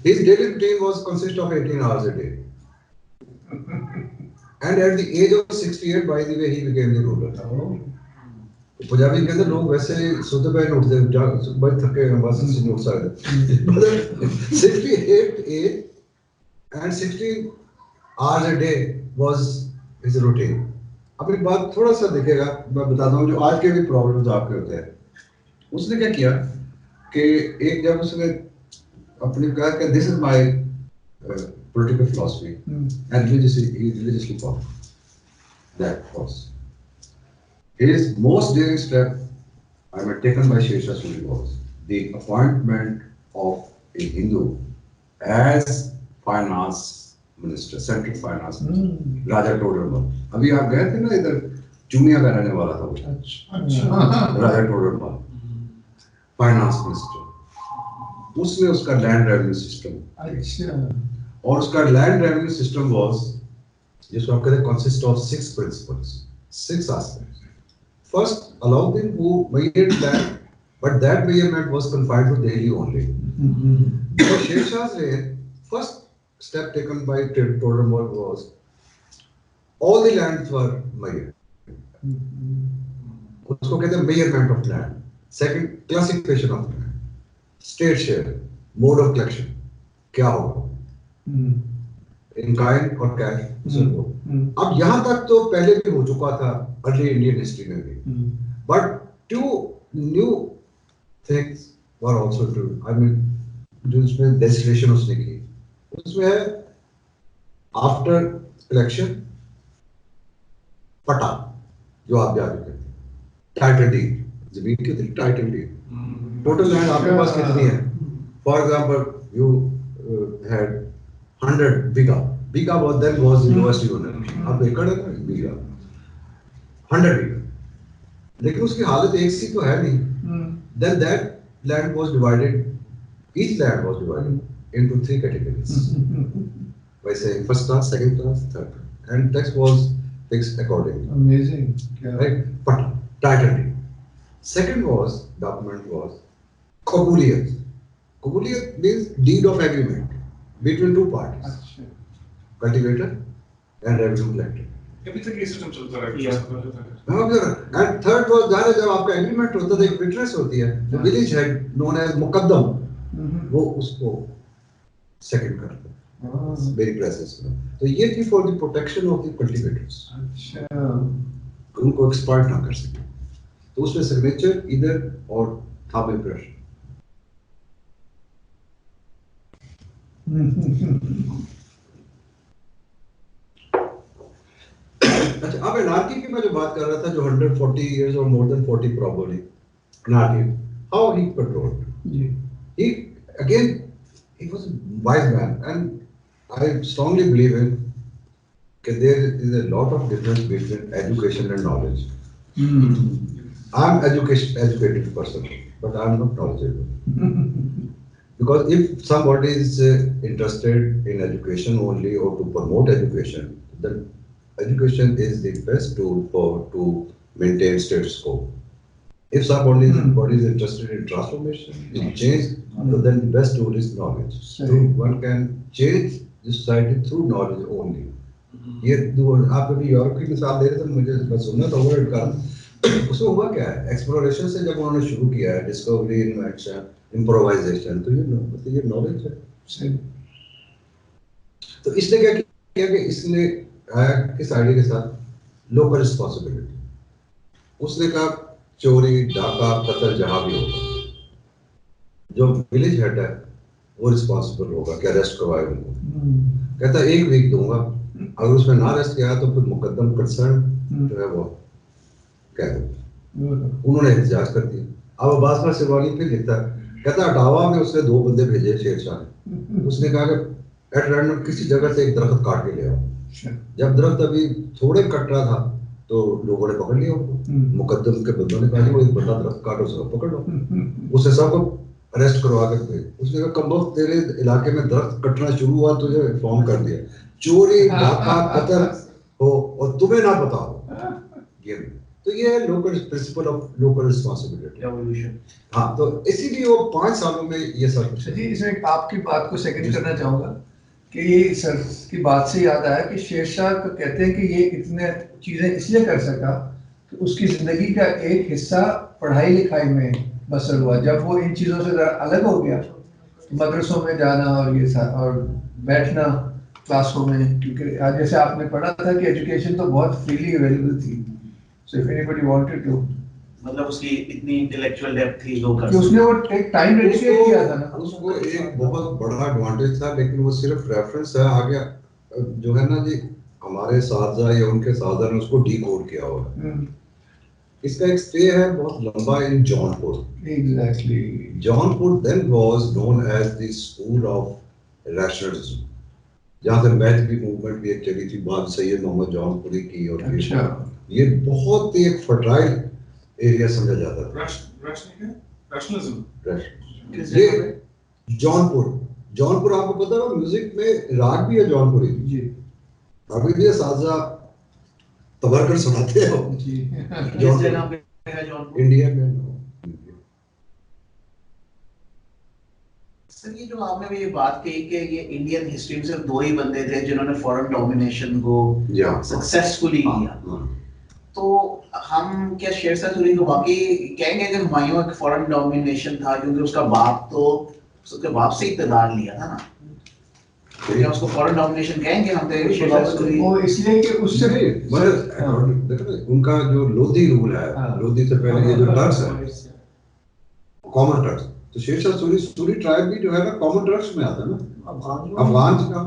his daily routine was consist of 18 hours a day, and at the age of 68 by the way he became the ruler। Punjabi के अंदर लोग वैसे सोते पे उठते हैं, बहुत थके हैं, बस नहीं उठ सकते, but 68 age and 16 hours a day was his routine। अब एक बात थोड़ा सा देखिएगा, मैं बताता हूँ जो आज के भी प्रॉब्लम्स आपके होते हैं। उसने क्या किया कि एक जब उसने अपनी कहा कि this is my political philosophy and religiously follow that was his most daring step I mean taken by Sher Shah Suri was the appointment of a Hindu as finance minister, central finance minister, Raja Todarmal. अभी आप गए थे ना इधर, चुनिया का रहने वाला था वो। अच्छा। राजा टोडरमल फाइनेंस मिनिस्टर, उसने उसका लैंड रेवेन्यू सिस्टम। अच्छा। और उसका लैंड रेवेन्यू सिस्टम वाज, जिसको आप कहते हैं, consist of 6 principles, 6 aspects. First, Alauddin who made land, but that measurement was confined to Delhi only। So Sher Shah's reign, first step taken by Todormol was all the lands were measured. उसको कहते हैं measurement of land. Second, classification of land. State share, mode of collection, क्या होगा? In kind और cash, अब यहाँ तक तो पहले भी हो चुका था early Indian history में भी. But two new things were also true. I mean, जो उसमें legislation उसने की, उसमें है after election पटा जो आप याद करते हैं, टाइटल डीड, जमीन की होती है टाइटल डीड, टोटल लैंड आपके पास कितनी है? For example you had 100 bigha, bigha was the lowest unit, अब एकड़ है ना बीघा, 100 बीघा, लेकिन उसकी हालत एक सी तो है नहीं. Then that land was divided, each land was divided into 3 categories by saying first class, second class, third class, and tax was fixed accordingly. Amazing. Right? But title deed. Second document was Qabuliyat. Qabuliyat means deed of agreement between two parties. Cultivator and revenue collector. अभी तक ये system चलता रहा है. And third was जब आपका agreement होता है, एक witness होती है, the village head known as Muqaddam, वो उसको second करता है. Very precise. तो ये थी for the protection of the cultivators. अच्छा. उनको exploit ना कर सके. तो उसमें signature इधर और thumb impression. अच्छा, अब anarchy की मैं जो बात कर रहा था, जो 140 years or more than 40 probably, anarchy, how he controlled. He was a wise man, and I strongly believe in that there is a lot of difference between education and knowledge. I'm educated person, but I'm not knowledgeable. Because if somebody is interested in education only or to promote education, then education is the best tool to maintain status quo. If somebody is interested in transformation, in change, then the best tool is knowledge. So one can change the society through knowledge only. ये आप अभी Europe की मिसाल दे रहे थे, मुझे बस सुनना था वर्ड का. उसमें हुआ क्या है? एक्सप्लोरेशन से जब उन्होंने शुरू किया है, डिस्कवरी, इन्वेंशन, इम्प्रोवाइजेशन, तो ये नॉलेज है. तो इसने क्या किया कि इसने आया किस आइडिया के साथ, लोकल रिस्पॉन्सिबिलिटी. उसने कहा चोरी, डाका, कत्ल जहां भी होगा, जो विलेज हेड है वो रिस्पॉन्सिबल होगा कि अरेस्ट करवाए उनको. कहता 1 वीक दूंगा, अगर उसमें ना अरेस्ट किया तो फिर मुकद्दम कंसर्न जो है वो कह दो. उन्होंने एहतजाज कर दिया. अब अब्बास में सिरवानी फिर लिखता है, कहता अटावा में उसने 2 बंदे भेजे शेरशाह ने. उसने कहा कि एट रैंडम किसी जगह से एक दरख्त काट के ले आओ. जब दरख्त अभी थोड़े कट रहा था तो लोगों ने पकड़ लिया उनको. मुकद्दम के बंदों ने कहा वो एक बंदा दरख्त काटो, उसको पकड़ लो. उसने सबको अरेस्ट करवा कर दे. उसने कहा कम तेरे इलाके में दरख्त कटना शुरू हुआ, तुझे इन्फॉर्म कर दिया, चोरी, डाका, कत्ल हो और तुम्हें ना पता हो. तो ये है local principle of local responsibility, evolution. हाँ, तो इसीलिए वो 5 सालों में ये सब. जी, इसमें आपकी बात को सेकंड करना चाहूँगा कि ये सर की बात से याद आया कि शेरशाह को कहते हैं कि ये इतने चीज़ें इसलिए कर सका कि उसकी ज़िंदगी का एक हिस्सा पढ़ाई लिखाई में बसर हुआ. जब वो इन चीज़ों से अलग हो गया, मदरसों में जाना और ये और बैठना क्लासों में, क्योंकि आज जैसे आपने पढ़ा था कि एजुकेशन तो बहुत फ्रीली अवेलेबल थी. So if anybody wanted to, मतलब उसकी इतनी इंटेलेक्चुअल डेप्थ थी लोग कि उसने वो एक टाइम डेडिकेट किया था ना. उसको एक बहुत बड़ा एडवांटेज था, लेकिन वो सिर्फ रेफरेंस है. आगे जो है ना जी, हमारे साथजा या उनके साथजा ने उसको डीकोड किया हुआ. इसका एक स्टे है बहुत लंबा इन Jaunpur. Exactly. Jaunpur then was known as the school of rationalism, जहाँ से मैथ की मूवमेंट भी एक चली थी, बाद सैयद मोहम्मद जौनपुरी की. और अच्छा, ये बहुत ही एक फर्टाइल एरिया समझा जाता था. रैशनलिज्म. ये जौनपुर आपको पता है म्यूजिक में राग भी है जौनपुरी जी. अभी भी साजा तबरकर सुनाते हो जी. इंडिया में सर ये जो आपने भी ये बात कही कि ये इंडियन हिस्ट्री में सिर्फ 2 ही बंदे थे जिन्होंने फॉरेन डोमिनेशन को सक्सेसफुली किया, तो हम क्या शेरशाह सूरी को वाकई कहेंगे कि हुमायूं का फॉरेन डोमिनेशन था क्योंकि उसका बाप से इक़्तिदार लिया था ना, तो क्या उसको फॉरेन डोमिनेशन कहेंगे हम? तो शेरशाह सूरी वो इसलिए कि उससे देखो उनका जो लोधी रूल है, लोधी से पहले ये जो टर्क्स है, कॉमन टर्क्स, तो शेरशाह सूरी ट्राइब भी जो है ना कॉमन टर्क्स में आता है ना, अफगान का,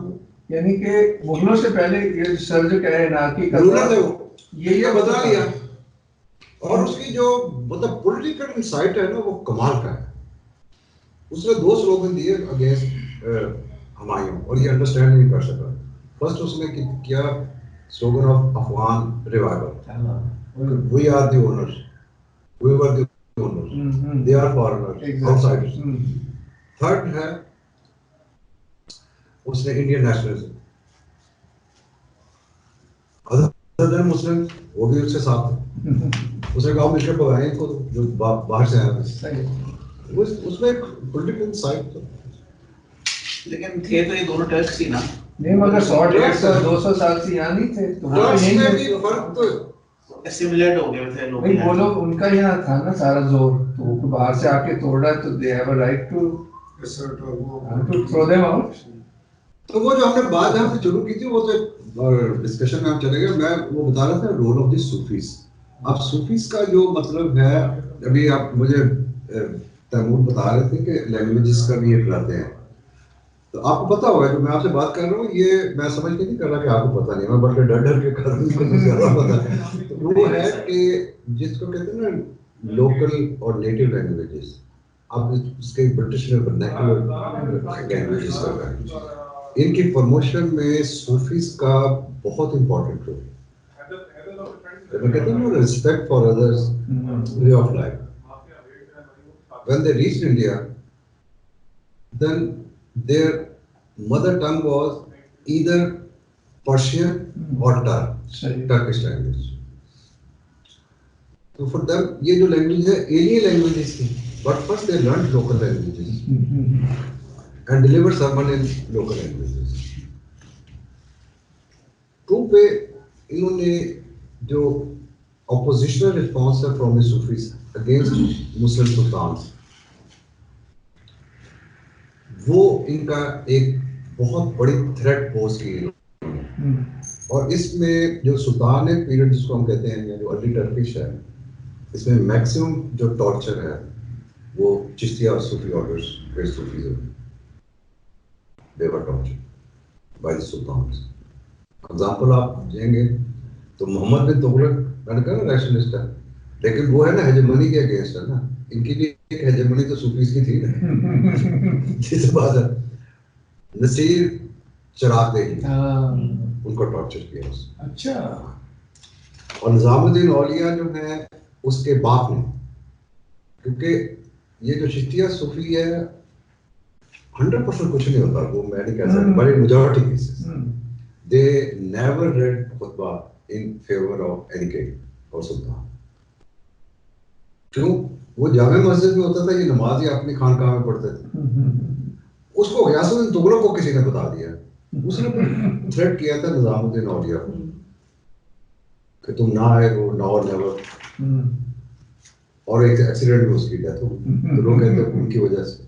यानी कि मुगलों से पहले ये सर जो कह रहे हैं ना कि रूलर थे वो, ये बता लिया। और उसकी जो मतलब पॉलिटिकल इनसाइट है ना वो कमाल का है। उसने 2 स्लोगन दिए अगेंस्ट हुमायूं और ये अंडरस्टैंड नहीं कर सका। फर्स्ट उसने किया slogan of Afghan revival, we are the owners, we were the owners, they are foreigners, outsiders. Third है उसने Indian nationalism, other than Muslim, वो भी उसके साथ थे। उसने कहा मिलकर भगाएं इनको जो बाहर से आए हैं। उसमें एक पॉलिटिकल साइड था, लेकिन थे तो ये दोनों टर्क्स ही ना। नहीं मगर 100 200 साल से यहाँ नहीं थे, तो में भी फर्क तो एसिमिलेट हो गए थे लोग। नहीं वो लोग, उनका यहाँ था ना सारा जोर, तो वो बाहर से आके तोड़ रहा है, तो they have a right to throw them out. तो वो जो हमने बात यहाँ पे शुरू की थी वो तो डिस्कशन में हम चले गए। मैं वो बता रहा था रोल ऑफ द सूफीज। अब सूफीज का जो मतलब है, अभी आप मुझे तैमूर बता रहे थे कि लैंग्वेजेस का भी ये कराते हैं, तो आपको पता होगा जो मैं आपसे बात कर रहा हूँ, ये मैं समझ के नहीं कर रहा कि आपको पता नहीं, मैं बल्कि डर के कर रहा हूँ ज्यादा पता है। तो वो है कि जिसको कहते हैं ना लोकल और नेटिव लैंग्वेजेस, आप इसके ब्रिटिश में वर्नाक्युलर लैंग्वेजेस कर रहे हैं, इनकी प्रमोशन में सूफीज का बहुत इंपॉर्टेंट रोल है। मैं कहता हूँ respect for others, way of life. When they reached India, then their mother tongue was either Persian or Turkish language. So for them, ये जो language है alien languages थी, but first they learned local languages and delivered sermon in local languages. टू पे इन्होंने जो oppositional response है from the Sufis against Muslim sultans, वो इनका एक बहुत बड़ी थ्रेट पोज की है। और इसमें जो सुल्तान पीरियड जिसको हम कहते हैं, या जो अर्ली टर्किश है, इसमें मैक्सिमम जो टॉर्चर है वो चिश्तिया और सूफी ऑर्डर्स पे Sufism, they were torture by the sultans. Example आप जाएंगे तो मोहम्मद बिन तुगलक, मैंने कहा ना रैशनलिस्ट है, लेकिन वो है ना हेजेमनी के अगेंस्ट है ना, इनकी भी एक हेजेमनी तो सूफीज की थी ना। जिस बात है नसीर चिराग देही, उनको टॉर्चर किया उसने। अच्छा। और निजामुद्दीन औलिया जो है उसके बाप ने, क्योंकि ये जो चिश्तिया सूफी है 100% कुछ नहीं होता, वो मैं नहीं कह सकता, बड़ी majority cases they never read khutba in favour of any king और सुल्तान। क्यों? वो जामे मस्जिद में होता था, ये नमाज ही अपनी खानकाह में पढ़ते थे। उसको गयासुद्दीन तुगलक को किसी ने बता दिया, उसने थ्रेट किया था निजामुद्दीन औलिया को कि तुम ना आए, वो नाउ नेवर, और एक एक्सीडेंट में उसकी डेथ हो गई। तो लोग कहते हैं उनकी वजह से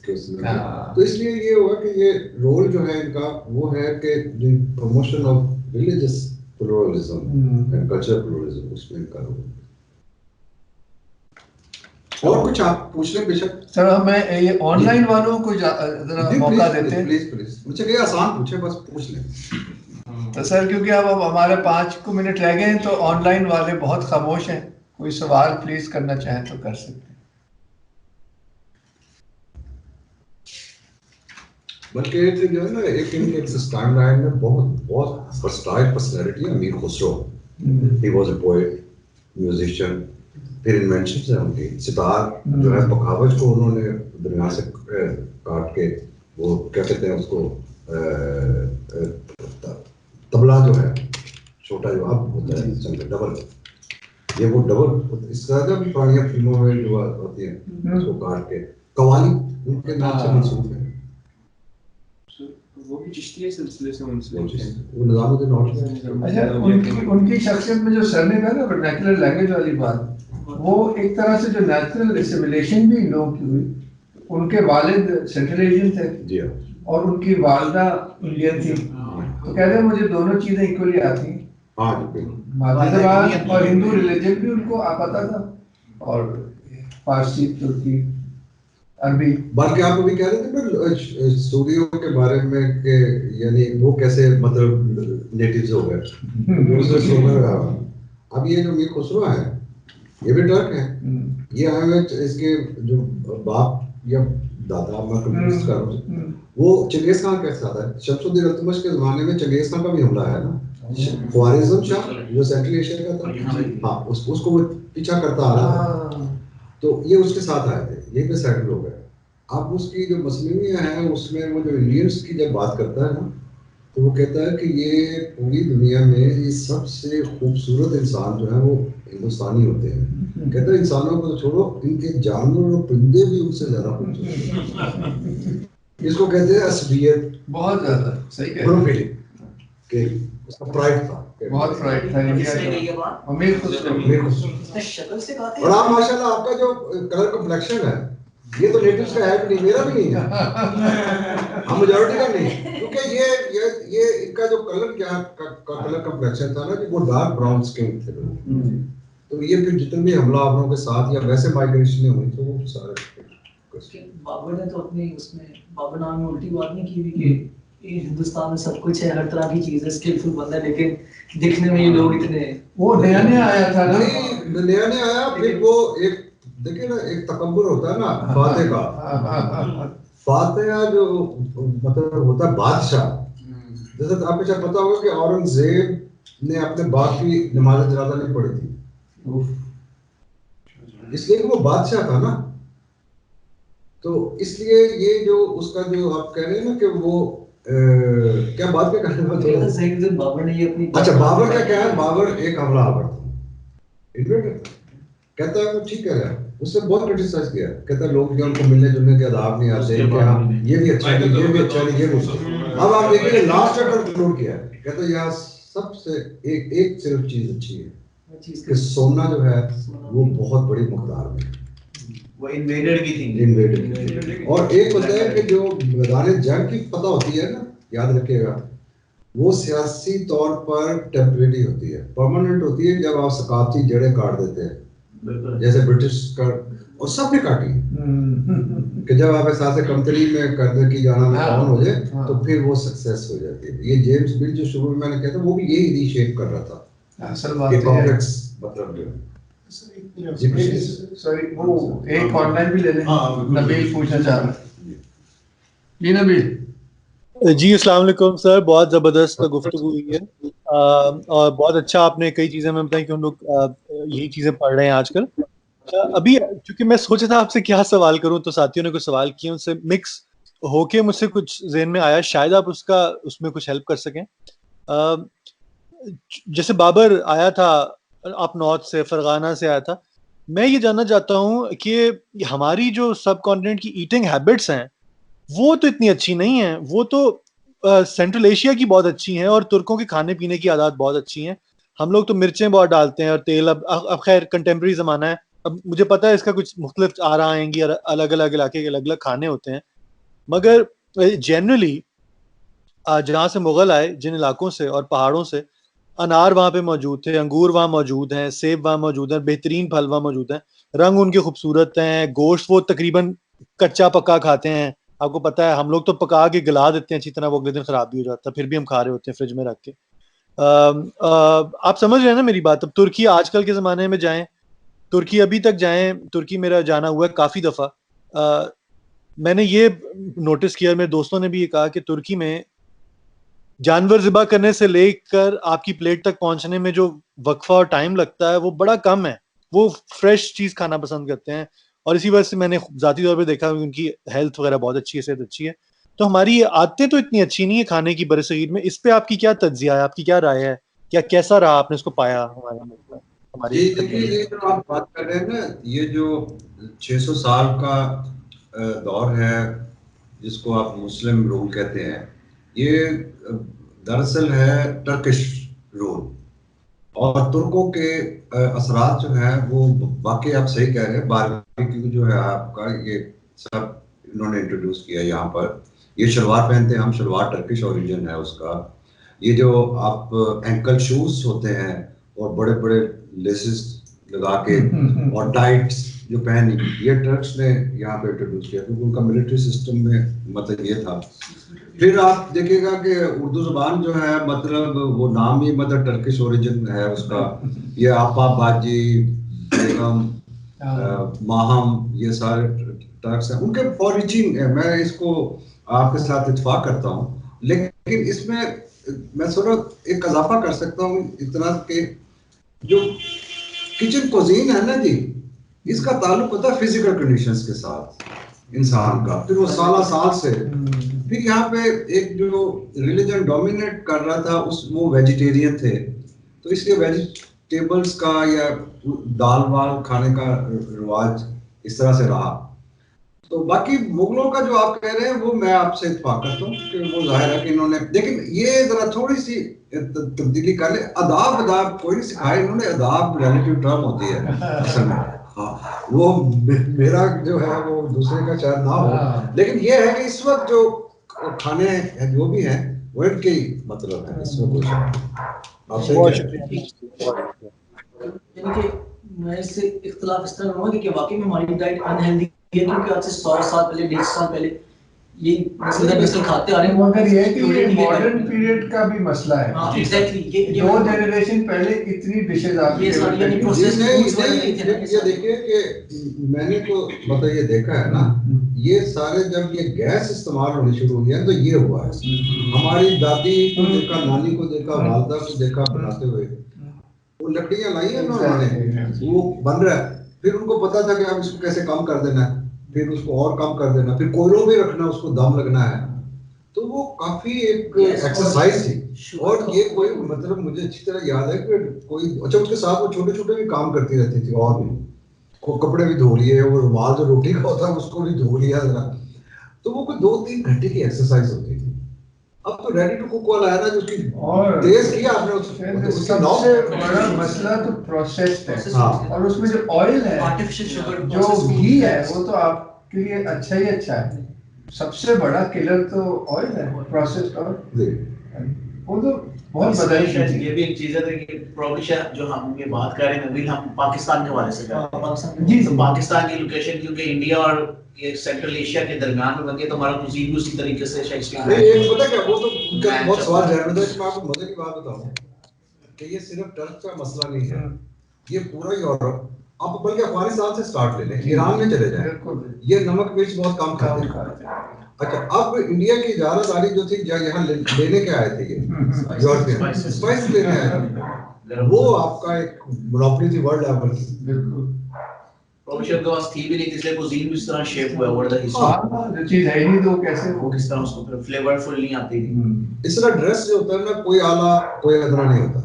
तो इसलिए ये हुआ कि ये रोल जो है इनका वो है कि promotion of religious pluralism and cultural pluralism, उसमें इनका रोल। और कुछ आप पूछ लें बेशक सर। हमें ये ऑनलाइन वालों को जरा मौका देते हैं, प्लीज मुझे ये आसान पूछे, बस पूछ लें। तो सर क्योंकि अब हमारे 5 मिनट रह गए हैं, तो ऑनलाइन वाले बहुत खामोश हैं, कोई सवाल प्लीज करना चाहें तो कर सकते हैं। बल्कि जो है ना एक इनके टाइमलाइन में बहुत वर्सटाइल पर्सनालिटी है अमीर Khusro. He was a poet, musician, फिर इन्वेंशंस है उनकी। सितार जो है पखावज को उन्होंने दरमियान से काट के वो क्या कहते हैं उसको तबला जो है छोटा जो आप होता है संग डबल, ये वो डबल इस तरह का भी पुरानी फिल्मों में जो होती है उसको काट के कवाली उनके नाम से मंसूब है। वो भी चिश्तिया सिलसिले से मुंसलिक है। वो निजामुद्दीन औरंगज़ेब। अच्छा, उनकी शख्सियत में जो सरनेम है ना, वर्नाकुलर लैंग्वेज वाली बात, वो एक तरह से जो नेचुरल एसिमिलेशन भी लोगों की हुई। उनके वालिद सेंट्रल एशियन थे जी हाँ, और उनकी वालदा इंडियन थी, तो कहते हैं मुझे दोनों चीजें इक्वली आती। हाँ जी बिल्कुल। मादरी जबान और हिंदू रिलीजन भी उनको पता था, और फारसी, तुर्की, अरबी। बल्कि आप अभी कह रहे थे ना सूरियों के बारे में कि यानी वो कैसे मतलब नेटिव्स हो गए, दूसरे सोना रहा। अब ये जो मीर खुसरो है, ये भी टर्क है। ये आए हुए इसके जो बाप या दादा, मैं कंफ्यूज कर रहा हूँ, वो चंगेज खान के साथ है। शमसुद्दीन इल्तुतमिश के जमाने में चंगेज खान का भी हमला है ना, ख्वारिज़म शाह जो सेंट्रल एशिया का था, हाँ उसको वो पीछा करता आ रहा था, तो ये उसके साथ आए थे, यहीं पे सेटल हो गए। अब उसकी जो मसनवियाँ हैं उसमें वो जो इंडियंस की जब बात करता है ना, तो वो कहता है कि ये पूरी दुनिया में ये सबसे खूबसूरत इंसान जो है वो हिंदुस्तानी होते हैं। कहते हैं इंसानों को तो छोड़ो, इनके जानवर और परिंदे भी उनसे ज्यादा खूबसूरत। इसको कहते हैं असबियत। बहुत ज्यादा सही कह रहे हैं कि उसका प्राइड था, बहुत प्राइड था इंडिया का। अमीर खुसरो शक्ल से कहते और आप माशाल्लाह आपका जो कलर कॉम्प्लेक्शन है, ये तो नेटिव्स का है भी नहीं, मेरा भी नहीं है, हम मेजॉरिटी का नहीं, क्योंकि ये इनका जो कलर क्या कलर कॉम्प्लेक्शन था ना कि वो डार्क ब्राउन स्किन थे लोग। तो ये फिर जितने भी हमला आवरों के साथ या वैसे माइग्रेशन हुई तो वो सारे बाबर ने तो अपने उसमें बाबर नाम में उल्टी बात नहीं की हुई कि हिंदुस्तान में सब कुछ है, हर तरह की चीजें, स्किलफुल बंदा, लेकिन दिखने में ये लोग इतने, वो नया आया था ना, नया आया। फिर वो एक देखिए ना, एक तकब्बुर होता है ना फातेह का, फातेह जो मतलब होता है बादशाह। जैसे तो आपको शायद पता होगा कि औरंगजेब ने अपने बाप की नमाज जनाजा नहीं पढ़ी थी, इसलिए कि वो बादशाह था ना। तो इसलिए ये जो उसका जो आप कह रहे हैं ना कि वो क्या बात क्या करने वाले बाबर ने ये अपनी, अच्छा बाबर का क्या है, बाबर एक हमला आवर था, कहता है वो ठीक कह रहा है, उससे बहुत क्रिटिसाइज किया, कहता है लोग जो उनको मिलने जुलने के आदाब नहीं आते, ये भी अच्छा नहीं, ये भी अच्छा नहीं, ये भी। अब आप देखिए लास्ट चैप्टर कंक्लूड किया, कहता है यहाँ सबसे एक सिर्फ चीज अच्छी है कि सोना जो है वो बहुत बड़ी मकदार में, वो इन्वेडेड की थी, इन्वेडेड। और एक होता है कि जो मैदान जंग की पता होती है ना, याद रखिएगा, वो सियासी तौर पर टेम्परेरी होती है, परमानेंट होती है जब आप सकाफती जड़ें काट देते हैं, जैसे ब्रिटिश का, और सबने काटी कि जब आप एहसास कमतरी में करने की जाना में कौन हो जाए तो फिर वो सक्सेस हो जाती है। ये जेम्स बिल जो शुरू में मैंने कहा था वो भी यही रीशेप कर रहा था, असल बात है कॉम्प्लेक्स मतलब जो सॉरी वो एक ऑनलाइन भी ले लें। नबील पूछना चाह रहा है जी। नबील जी अस्सलाम वालेकुम सर, बहुत ज़बरदस्त गुफ्तगू हुई है और बहुत अच्छा आपने कई चीज़ें हमें बताई कि हम लोग यही चीज़ें पढ़ रहे हैं आजकल। अभी क्योंकि मैं सोचा था आपसे क्या सवाल करूं, तो साथियों ने कुछ सवाल किए, उनसे मिक्स होके मुझसे कुछ ज़हन में आया, शायद आप उसमें कुछ हेल्प कर सकें। जैसे बाबर आया था, आप नॉर्थ से, फरगाना से आया था, मैं ये जानना चाहता हूँ कि हमारी जो सब कॉन्टिनेंट की ईटिंग हैबिट्स हैं वो तो इतनी अच्छी नहीं है, वो तो सेंट्रल एशिया की बहुत अच्छी हैं और तुर्कों के खाने पीने की आदत बहुत अच्छी हैं। हम लोग तो मिर्चें बहुत डालते हैं और तेल, अब खैर कंटेम्प्रेरी ज़माना है, अब मुझे पता है इसका कुछ मुख्तलिफ आ रहा आएंगी, अलग अलग इलाके के अलग अलग खाने होते हैं, मगर जनरली जहाँ से मुगल आए, जिन इलाकों से और पहाड़ों से, अनार वहाँ पे मौजूद थे, अंगूर वहाँ मौजूद हैं, सेब वहाँ मौजूद हैं, बेहतरीन फल वहाँ मौजूद हैं, रंग उनके खूबसूरत हैं, गोश्त वो तकरीबन कच्चा पक्का खाते हैं। आपको पता है हम लोग तो पका के गला देते हैं अच्छी तरह, वो अगले दिन खराब भी हो जाता है, फिर भी हम खा रहे होते हैं फ्रिज में रख के। आप समझ रहे हैं ना मेरी बात। अब तुर्की आजकल के ज़माने में जाएं, तुर्की अभी तक जाएं, तुर्की मेरा जाना हुआ है काफ़ी दफ़ा। मैंने ये नोटिस किया, मेरे दोस्तों ने भी ये कहा कि तुर्की में जानवर ज़िबा करने से लेकर आपकी प्लेट तक पहुंचने में जो वक्फा और टाइम लगता है वो बड़ा कम है, वो फ्रेश चीज़ खाना पसंद करते हैं, और इसी वजह से मैंने ज़ाती तौर पे देखा उनकी हेल्थ वगैरह बहुत अच्छी है, सेहत अच्छी है। तो हमारी आदतें तो इतनी अच्छी नहीं है खाने की बरसगीर में, इस पे आपकी क्या तज्जिया है, आपकी क्या राय है, क्या कैसा रहा, आपने इसको पाया हमारी? ये देखिए, ये जो आप बात कर रहे हैं ना, ये जो 600 साल का दौर है जिसको आप मुस्लिम रूल कहते हैं, ये दरअसल है टर्किश रूल, और तुर्कों के असरात जो है वो वाकई आप सही कह रहे हैं, बारबेक्यू जो है आपका ये सब इन्होंने इंट्रोड्यूस किया यहाँ पर। ये शलवार पहनते हैं हम, शलवार टर्किश ओरिजिन है उसका। ये जो आप एंकल शूज होते हैं और बड़े बड़े लेसेस लगा के और टाइट्स जो पहनी, ये टर्क्स ने यहाँ पे इंट्रोड्यूस किया क्योंकि उनका मिलिट्री सिस्टम में मतलब ये था। फिर आप देखिएगा कि उर्दू ज़बान जो है मतलब वो नाम ही मतलब टर्किश ओरिजिन है उसका। ये आपा, बाजी, बेगम, माहम, ये सारे टर्क्स हैं, उनके ओरिजिन है। मैं इसको आपके साथ इत्तेफाक करता हूँ, लेकिन इसमें मैं थोड़ा एक इजाफा कर सकता हूँ इतना कि जो किचन कुजीन है ना जी, इसका ताल्लुक होता है फिजिकल कंडीशंस के साथ इंसान का। फिर वो साल से फिर यहाँ पे एक जो रिलीजन डोमिनेट कर रहा था वो वेजिटेरियन थे, तो इसलिए वेजिटेबल्स का या दाल वाल खाने का रिवाज इस तरह से रहा। तो बाकी मुगलों का जो आप कह रहे हैं वो मैं आपसे इत्तेफाक करता हूँ कि वो जाहिर है कि इन्होंने, लेकिन ये जरा थोड़ी सी तब्दीली कर ले। अदाब कोई नहीं सिखाया इन्होंने, अदाब रिलेटिव टर्म होती है असल में। हाँ, वो मेरा जो है वो दूसरे का शायद ना हो, लेकिन ये है कि इस वक्त जो खाने हैं जो भी हैं वो इनके मतलब है, इसमें कोई मैं इससे इख्तिलाफ इस तरह करूँगा कि वाकई में हमारी डाइट अनहेल्दी है, क्योंकि आज से 100 साल पहले 150 साल पहले ये नस्ल खाते आ रहे हैं। मगर ये कि ये मॉडर्न पीरियड का भी मसला है। हाँ, एग्जैक्टली, ये 2 जनरेशन पहले इतनी डिशेज आपकी ये सारी यानी प्रोसेस नहीं थे। ये देखिए कि मैंने तो मतलब ये देखा है ना, ये सारे जब ये गैस इस्तेमाल होनी शुरू हुई है तो ये हुआ है। हमारी दादी को देखा, नानी को देखा, वालदा को देखा बनाते हुए, वो लकड़ियां लाई है ना उन्होंने, वो बन रहा है। फिर उनको पता था कि अब इसको कैसे कम कर देना है, फिर उसको और कम कर देना, फिर कोयलों में रखना, उसको दम लगना है। तो वो काफी एक एक्सरसाइज थी। और ये कोई मतलब मुझे अच्छी तरह याद है कि कोई अच्छा उसके साथ वो छोटे छोटे भी काम करती रहती थी, और भी कपड़े भी धो लिए, वो रुमाल जो रोटी का होता है उसको भी धो लिया जरा। तो वो कोई 2-3 घंटे की एक्सरसाइज होती थी। अब तो रेडी टू कुक वाला है ना, जो कि और तेज किया आपने उसका सबसे बड़ा मसला तो प्रोसेस्ड है। हाँ। और उसमें जो ऑयल है, आर्टिफिशियल शुगर, जो घी है, वो तो आपके लिए अच्छा ही अच्छा है। सबसे बड़ा किलर तो ऑयल है, प्रोसेस्ड ऑयल। वो तो बहुत बदल शायद ये भी एक चीज है कि प्रॉब्लम जो हम ये बात कर रहे हैं नबील, हम पाकिस्तान के हवाले से कर रहे हैं। जी, तो पाकिस्तान की लोकेशन क्योंकि इंडिया और ये सेंट्रल एशिया के दरमियान में बनती है, तो हमारा कुजीन भी उसी तरीके से शायद नहीं, ये पता क्या, वो तो उनका बहुत सवाल है। मैं आपको मजे की बात बताऊं कि ये सिर्फ टर्क का मसला नहीं है, ये पूरा यूरोप, आप बल्कि अफगानिस्तान से स्टार्ट ले लें, ईरान में चले जाएं, ये नमक मिर्च बहुत कम खाते हैं। अच्छा, अब इंडिया की इजारादारी जो थी यहाँ लेने के आए थे, ये यूरोपियन स्पाइस लेने आए थे, वो आपका एक मोनोपोली थी वर्ल्ड लेवल की। बिल्कुल प्रोविजन तो थी भी नहीं, इसलिए कुजीन भी इस तरह शेप हुआ ओवर द हिस्ट्री। जो चीज है ही नहीं तो कैसे वो किस तरह उसको फिर फ्लेवरफुल नहीं आती थी। इस तरह ड्रेस जो होता है ना, कोई आला कोई अदना नहीं होता,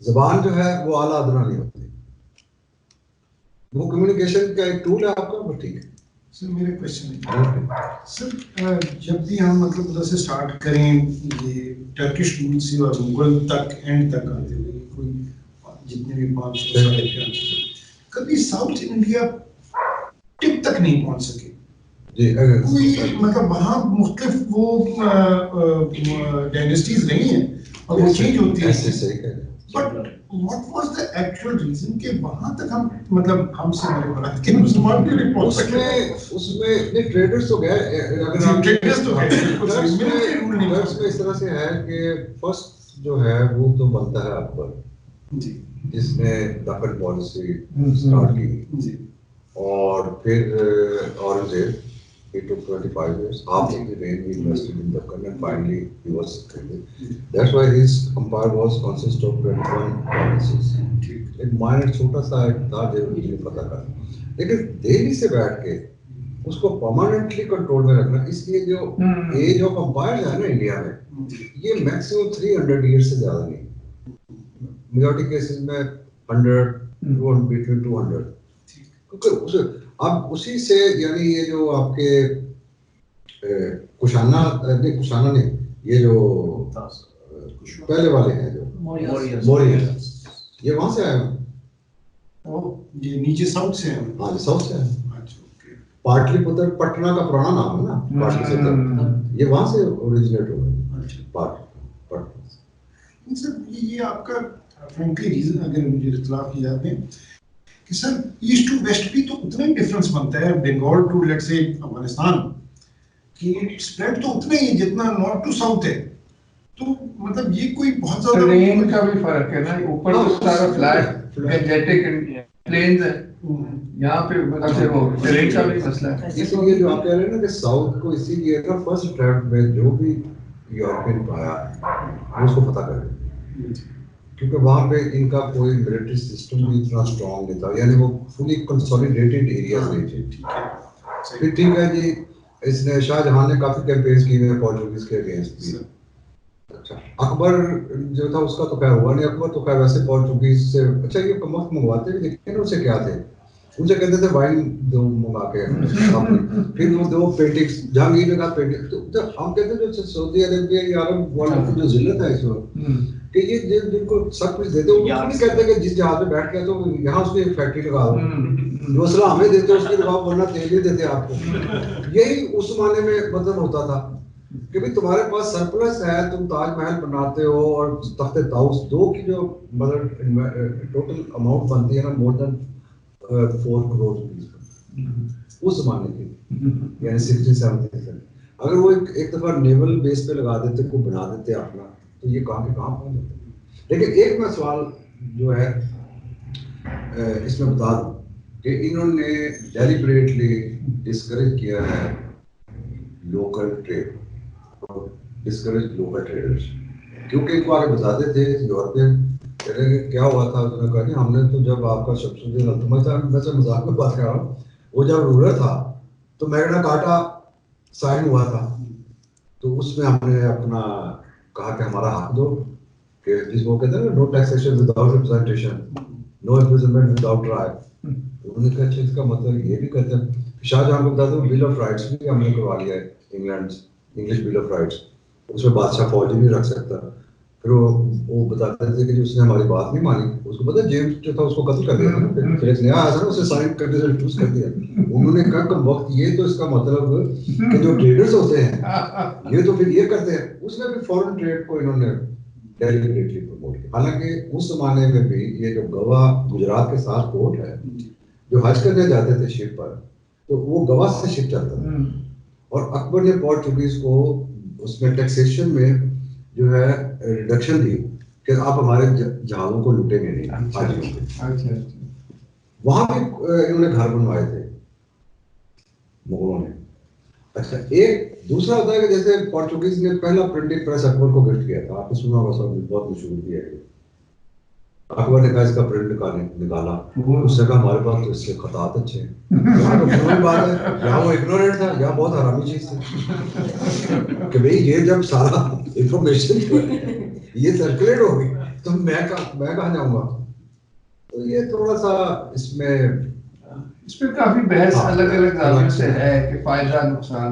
ज़बान जो है वो आला अदना नहीं होती, वो कम्युनिकेशन का एक टूल है आपका, वो ठीक है। सर मेरे क्वेश्चन है सर, जब भी हम मतलब उधर से स्टार्ट करें ये टर्किश रूल से और मुगल तक एंड तक आते हुए कोई जितने भी 500 साल के कभी साउथ इंडिया टिप तक नहीं पहुंच सके जी। कोई मतलब वहाँ मुख्तलिफ वो डायनेस्टीज रही हैं और वो चेंज होती है, but what was the actual reason कि वहाँ तक हम मतलब हमसे बड़े बड़ा के मुसलमान भी नहीं पहुंच सके। उसमें नहीं, ट्रेडर्स तो गए, अगर आप ट्रेडर्स तो गए, ट्रेडर्स में इस तरह से है कि फर्स्ट जो है वो तो बनता है अकबर जी, जिसने दखन पॉलिसी स्टार्ट की जी, और फिर Aurangzeb, he took 25 years. Half of the reign he invested in Deccan and finally he was succeeded. That's why his empire was consist of 21 provinces. एक माइनर छोटा सा एक था जो मुझे पता कर, लेकिन दिल्ली से बैठ के उसको परमानेंटली कंट्रोल में रखना, इसलिए जो एज ऑफ एम्पायर है ना इंडिया में, ये मैक्सिमम 300 ईयर्स से ज्यादा नहीं, मेजॉरिटी केसेस में 100 बिटवीन 200, क्योंकि उसे अब उसी से यानी ये जो आपके कुशाना नहीं, ये जो पहले वाले हैं जो मौर्यस, ये वहां से आए हैं। ये नीचे साउथ से है। हाँ, साउथ से है। पाटलिपुत्र पटना का पुराना नाम है ना, पाटलिपुत्र, ये वहां से ओरिजिनेट हुआ है। सर ये आपका फ्रैंकली रीजन अगर मुझे इख्तिलाफ की जाते हैं कि सर ईस्ट टू वेस्ट भी तो उतना ही डिफरेंस बनता है, Bengal to let's say Afghanistan की स्प्रेड तो उतना ही जितना नॉर्थ टू साउथ है, तो मतलब ये कोई बहुत ज्यादा टर्रेन का भी फर्क है ना, ऊपर तो सारा फ्लैट एथलेटिक प्लेन्स है, यहाँ पे मतलब वो टर्रेन का भी मसला है। इसलिए जो आप कह रहे हैं ना कि साउथ को इसीलिए ना फर्स्ट अटैम्प्ट में जो भी यूरोपियन पाया उसको पता करें, क्योंकि वहाँ पे इनका कोई मिलिट्री सिस्टम भी इतना स्ट्रॉन्ग नहीं था, यानी वो फुली कंसोलिडेटेड एरियाज नहीं थे। फिर ठीक है जी, इसने शाहजहां ने काफी कैंपेन्स की हुए पोर्चुगीज के अगेंस्ट भी। अच्छा, अकबर जो था उसका तो खैर हुआ नहीं, अकबर तो खैर वैसे पोर्चुगीज से अच्छा ये कमक मंगवाते भी, लेकिन उनसे क्या थे, उनसे कहते थे वाइन दो मंगा के फिर वो दो पेंटिंग्स जहांगीर ने कहा पेंटिंग, तो हम कहते हैं जो सऊदी अरेबिया या अरब वर्ल्ड की जो जिल्लत है इस वक्त कि ये जिनको सब कुछ देते हैं, वो नहीं कहते कि जिस जहाज पे बैठ गया तो यहाँ उसकी एक फैक्ट्री लगा दो, जो असला हमें देते उसके जवाब वरना तेल ही देते आपको। यही उस जमाने में मतलब होता था कि भाई तुम्हारे पास सरप्लस है, तुम ताजमहल बनाते हो और तख्ते ताउस दो की जो मतलब टोटल अमाउंट बनती है ना मोर देन 4 करोड़ रुपीस उस जमाने की, यानी 60-70। अगर वो एक दफा नेवल बेस पे लगा देते, को बना देते अपना, तो ये कहाँ के कहाँ पहुंच जाते। लेकिन एक मैं सवाल जो है इसमें बता दूं कि इन्होंने डेलिबरेटली डिस्करेज किया है local trade, discourage local traders, क्योंकि इनको आगे बताते थे यूरोपियन क्या हुआ था। उसने कहा कि हमने तो जब आपका शमसुद्दीन अल्तमश था, वैसे मजाक में बात कर रहा हूँ, वो जब रूलर था तो मैग्ना कार्टा साइन हुआ था, तो उसमें हमने अपना कहा कि हमारा हक दो, कि जिसको कहते हैं ना no taxation without representation, no imprisonment without trial. उन्होंने कहा अच्छा इसका मतलब ये भी कहते हैं। शाहजहां को बता दो बिल ऑफ राइट्स भी हमने करवा लिया है, England English bill of rights, उसमें बादशाह फौज नहीं रख सकता। फिर वो बताते थे कि उसने हमारी बात नहीं मानी, उसको पता जेम्स जो था उसको कत्ल कर दिया, फिर एक नया आया था उसे साइन करने से रिफ्यूज कर दिया। उन्होंने कहा कम वक्त ये तो इसका मतलब कि जो ट्रेडर्स होते हैं ये तो फिर ये करते हैं। उसने भी फॉरेन ट्रेड को इन्होंने डेलिबरेटली प्रमोट किया। हालांकि उस जमाने में भी ये जो गवा गुजरात के साथ पोर्ट है, जो हज करने जाते थे शिप पर, तो वो गवा से शिप चलता था, और अकबर ने पोर्चुगीज को उसमें टैक्सेशन में जो है रिडक्शन दी कि आप हमारे जहाजों को लूटेंगे नहीं। अच्छा। वहां भी इन्होंने घर बनवाए थे मुगलों ने। अच्छा, एक दूसरा होता है कि जैसे पोर्चुगीज ने पहला प्रिंटिंग प्रेस अकबर को गिफ्ट किया था, आपने सुना होगा, सब बहुत मशहूर भी है। अकबर ने कहा इसका प्रिंट निकाला, उसने कहा हमारे पास तो इसके खतात अच्छे हैं। यहाँ तो बात है, यहाँ वो इग्नोरेंट था, यहाँ बहुत हरामी चीज थी कि भाई ये जब सारा इंफॉर्मेशन ये सर्कुलेट हो गई तो मैं कहाँ जाऊंगा। तो ये थोड़ा सा इसमें काफी बहस अलग अलग नामों से है कि फायदा नुकसान।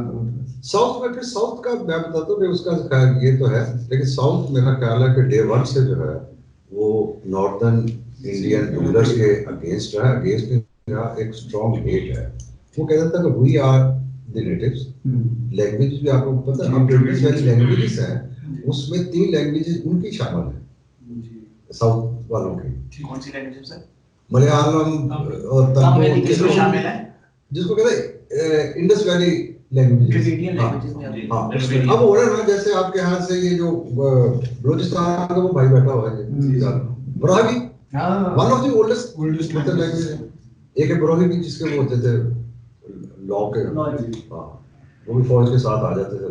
साउथ में फिर साउथ का मैं बताता हूँ, उसका खैर ये तो है, लेकिन साउथ मेरा ख्याल है कि डे वन से जो है वो नॉर्दर्न इंडियन रूलर्स के अगेंस्ट रहा, एक स्ट्रॉन्ग हेट है। वो कहता था कि we are the natives. Language भी आपको पता है, ब्रिटिश वाली लैंग्वेजेस हैं, उसमें 3 लैंग्वेजेस उनकी शामिल है साउथ वालों की। कौन सी लैंग्वेजेस है? मलयालम और तमिल, किसमें शामिल है? जिसको कहते हैं इंडस वैली लैंग्वेजेस। अब हो रहा है ना, जैसे आपके यहाँ से ये जो बलूचिस्तान का वो भाई बैठा हुआ है Brahmi, one of the oldest language है। एक है ब्राह्मी जिसके वो होते थे लॉ के, हाँ, वो भी फौज के साथ आ जाते थे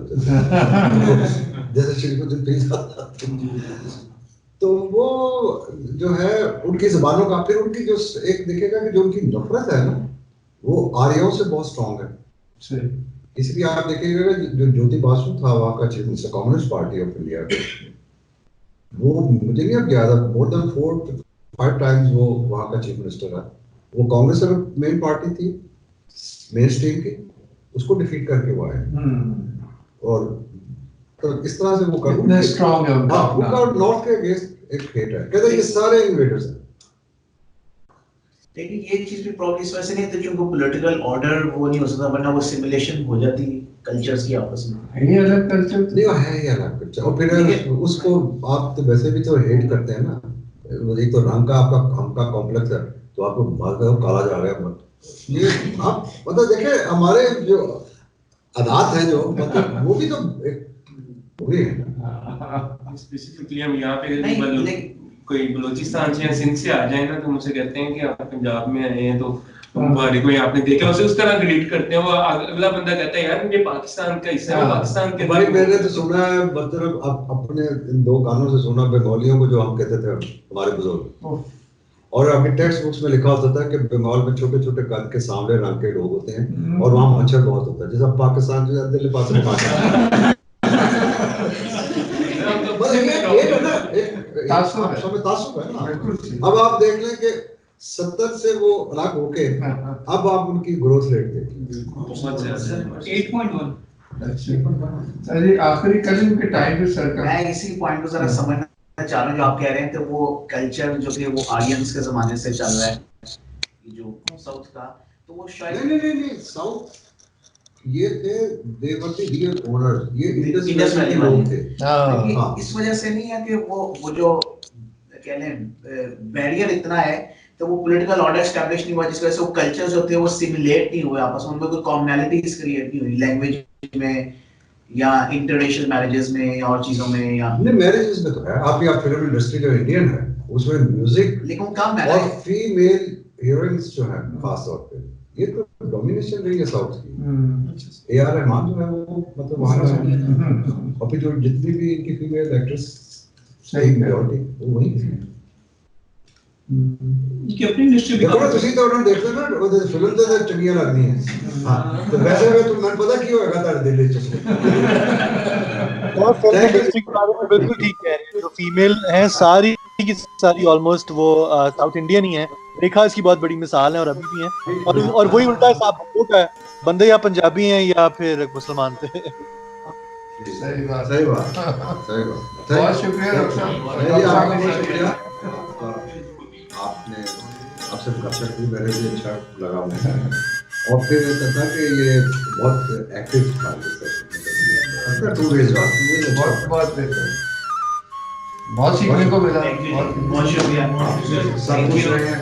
जैसे श्रीकुद्दीन। तो वो जो है उनकी जबानों का, फिर उनकी जो एक देखेगा कि जो उनकी नफरत है ना वो आर्यों से बहुत स्ट्रॉन्ग है। इसलिए आप देखिएगा जो ज्योति बासु था वहाँ का chief minister communist party of India का, वो मुझे नहीं अब याद है, मोर देन 4-5 टाइम्स वो वहाँ का चीफ मिनिस्टर है। वो कांग्रेस का मेन पार्टी थी, मेन स्ट्रीम की, उसको डिफीट करके वो आए। और तो इस तरह से वो करूं इतने स्ट्रांग है उनका। हाँ, उनका नॉर्थ के अगेंस्ट एक हेट है, कहते हैं ये सारे इन्वेडर्स हैं। लेकिन ये चीज भी प्रॉब्लम इस वजह से नहीं थी कि उनको पॉलिटिकल ऑर्डर वो नहीं हो सकता, वरना वो सिमुलेशन हो जाती कल्चर्स की आपस में। ये अलग कल्चर नहीं है, ये अलग कल्चर। और फिर उसको आप तो वैसे भी तो हेट करते हैं ना, एक तो रंग का आपका हमका कॉम्प्लेक्स है, तो आपको भाग काला जा रहा है ये आप मतलब देखिए हमारे जो अदात है जो मतलब वो भी तो एक वो भी है। स्पेसिफिकली हम यहाँ पे कोई बलूचिस्तान से या सिंध से आ जाए ना, तो मुझे कहते हैं कि आप पंजाब में आए हैं तो हमारे कोई आपने देखा, उसे उस तरह ग्रीट करते हैं। वो अगला बंदा कहता है यार ये पाकिस्तान का हिस्सा है, पाकिस्तान के भाई मैंने तो सुना है, मतलब अपने इन दो कानों से सुना बंगालियों को जो हम कहते थे हमारे बुजुर्ग, और अभी टेक्स्ट बुक्स में लिखा होता था कि बंगाल में छोटे छोटे कद के सांवले रंग के लोग होते हैं और वहाँ मच्छर बहुत होता है, जैसा पाकिस्तान जो दिल्ली पास में तासुब है ना। अब आप देख लें कि 70 से वो अलग होके अब आप उनकी ग्रोथ रेट देखिए 8.1। अरे आखिरी कल के टाइम पे सरकार, मैं इसी पॉइंट को जरा समझना चाह रहा हूँ जो आप कह रहे हैं, तो वो कल्चर जो कि वो आर्यंस के जमाने से चल रहा है जो साउथ का, तो वो शायद नहीं साउथ ये थे देवर द रियल ओनर्स, ये इंडस वैली लोग थे। हाँ। इस वजह से नहीं है कि वो जो कह लें बैरियर इतना है तो वो पॉलिटिकल ऑर्डर एस्टैब्लिश नहीं हुआ, जिस वजह से वो कल्चर्स होते हैं वो सिमुलेट नहीं हुए आपस में, उनमें कोई कॉमनैलिटीज क्रिएट नहीं हुई लैंग्वेज में या इंटररेशियल मैरिजेस में या और चीजों में। या नहीं मैरिजेस में तो है, आप फिल्म इंडस्ट्री जो इंडियन है उसमें म्यूजिक लेकिन कम है और फीमेल हीरोइंस जो है खास तौर पे, ये तो डोमिनेशन रही है साउथ की। AR रहमान जो है वो मतलब वहाँ से, और फिर जो जितनी भी इनकी फीमेल एक्ट्रेस सही मेजॉरिटी वो वही थी। कि अपनी इंडस्ट्री देखो ना ਤੁਸੀਂ ਤਾਂ ਉਹਨਾਂ ਨੂੰ ਦੇਖਦੇ ਨਾ ਉਹਦੇ ਫਿਲਮ ਤੇ ਚੰਗੀਆਂ ਲੱਗਦੀਆਂ ਹਾਂ, ਤੇ ਵੈਸੇ ਵੀ ਤੁਹਾਨੂੰ ਪਤਾ ਕੀ ਹੋਏਗਾ ਤੁਹਾਡੇ दिल्ली ਚ। और फिल्म इंडस्ट्री के बारे में बिल्कुल ठीक कह रहे हैं, जो फीमेल हैं सारी की सारी ऑलमोस्ट वो साउथ इंडियन ही है। रेखा इसकी बहुत बड़ी मिसाल है और अभी भी है, और वही उल्टा हिसाब होता है, बंदे या पंजाबी हैं या फिर मुसलमान थे। सही बात सही बात सही बात। बहुत शुक्रिया डॉक्टर साहब, आपका बहुत शुक्रिया, आपने आपसे गपशप की, मेरे भी अच्छा लगा मुझे। और फिर कहता कि ये बहुत एक्टिव था टू डेज बाद, बहुत बेहतर, बहुत सीखने को मिला, बहुत शुक्रिया। सब कुछ रहे हैं।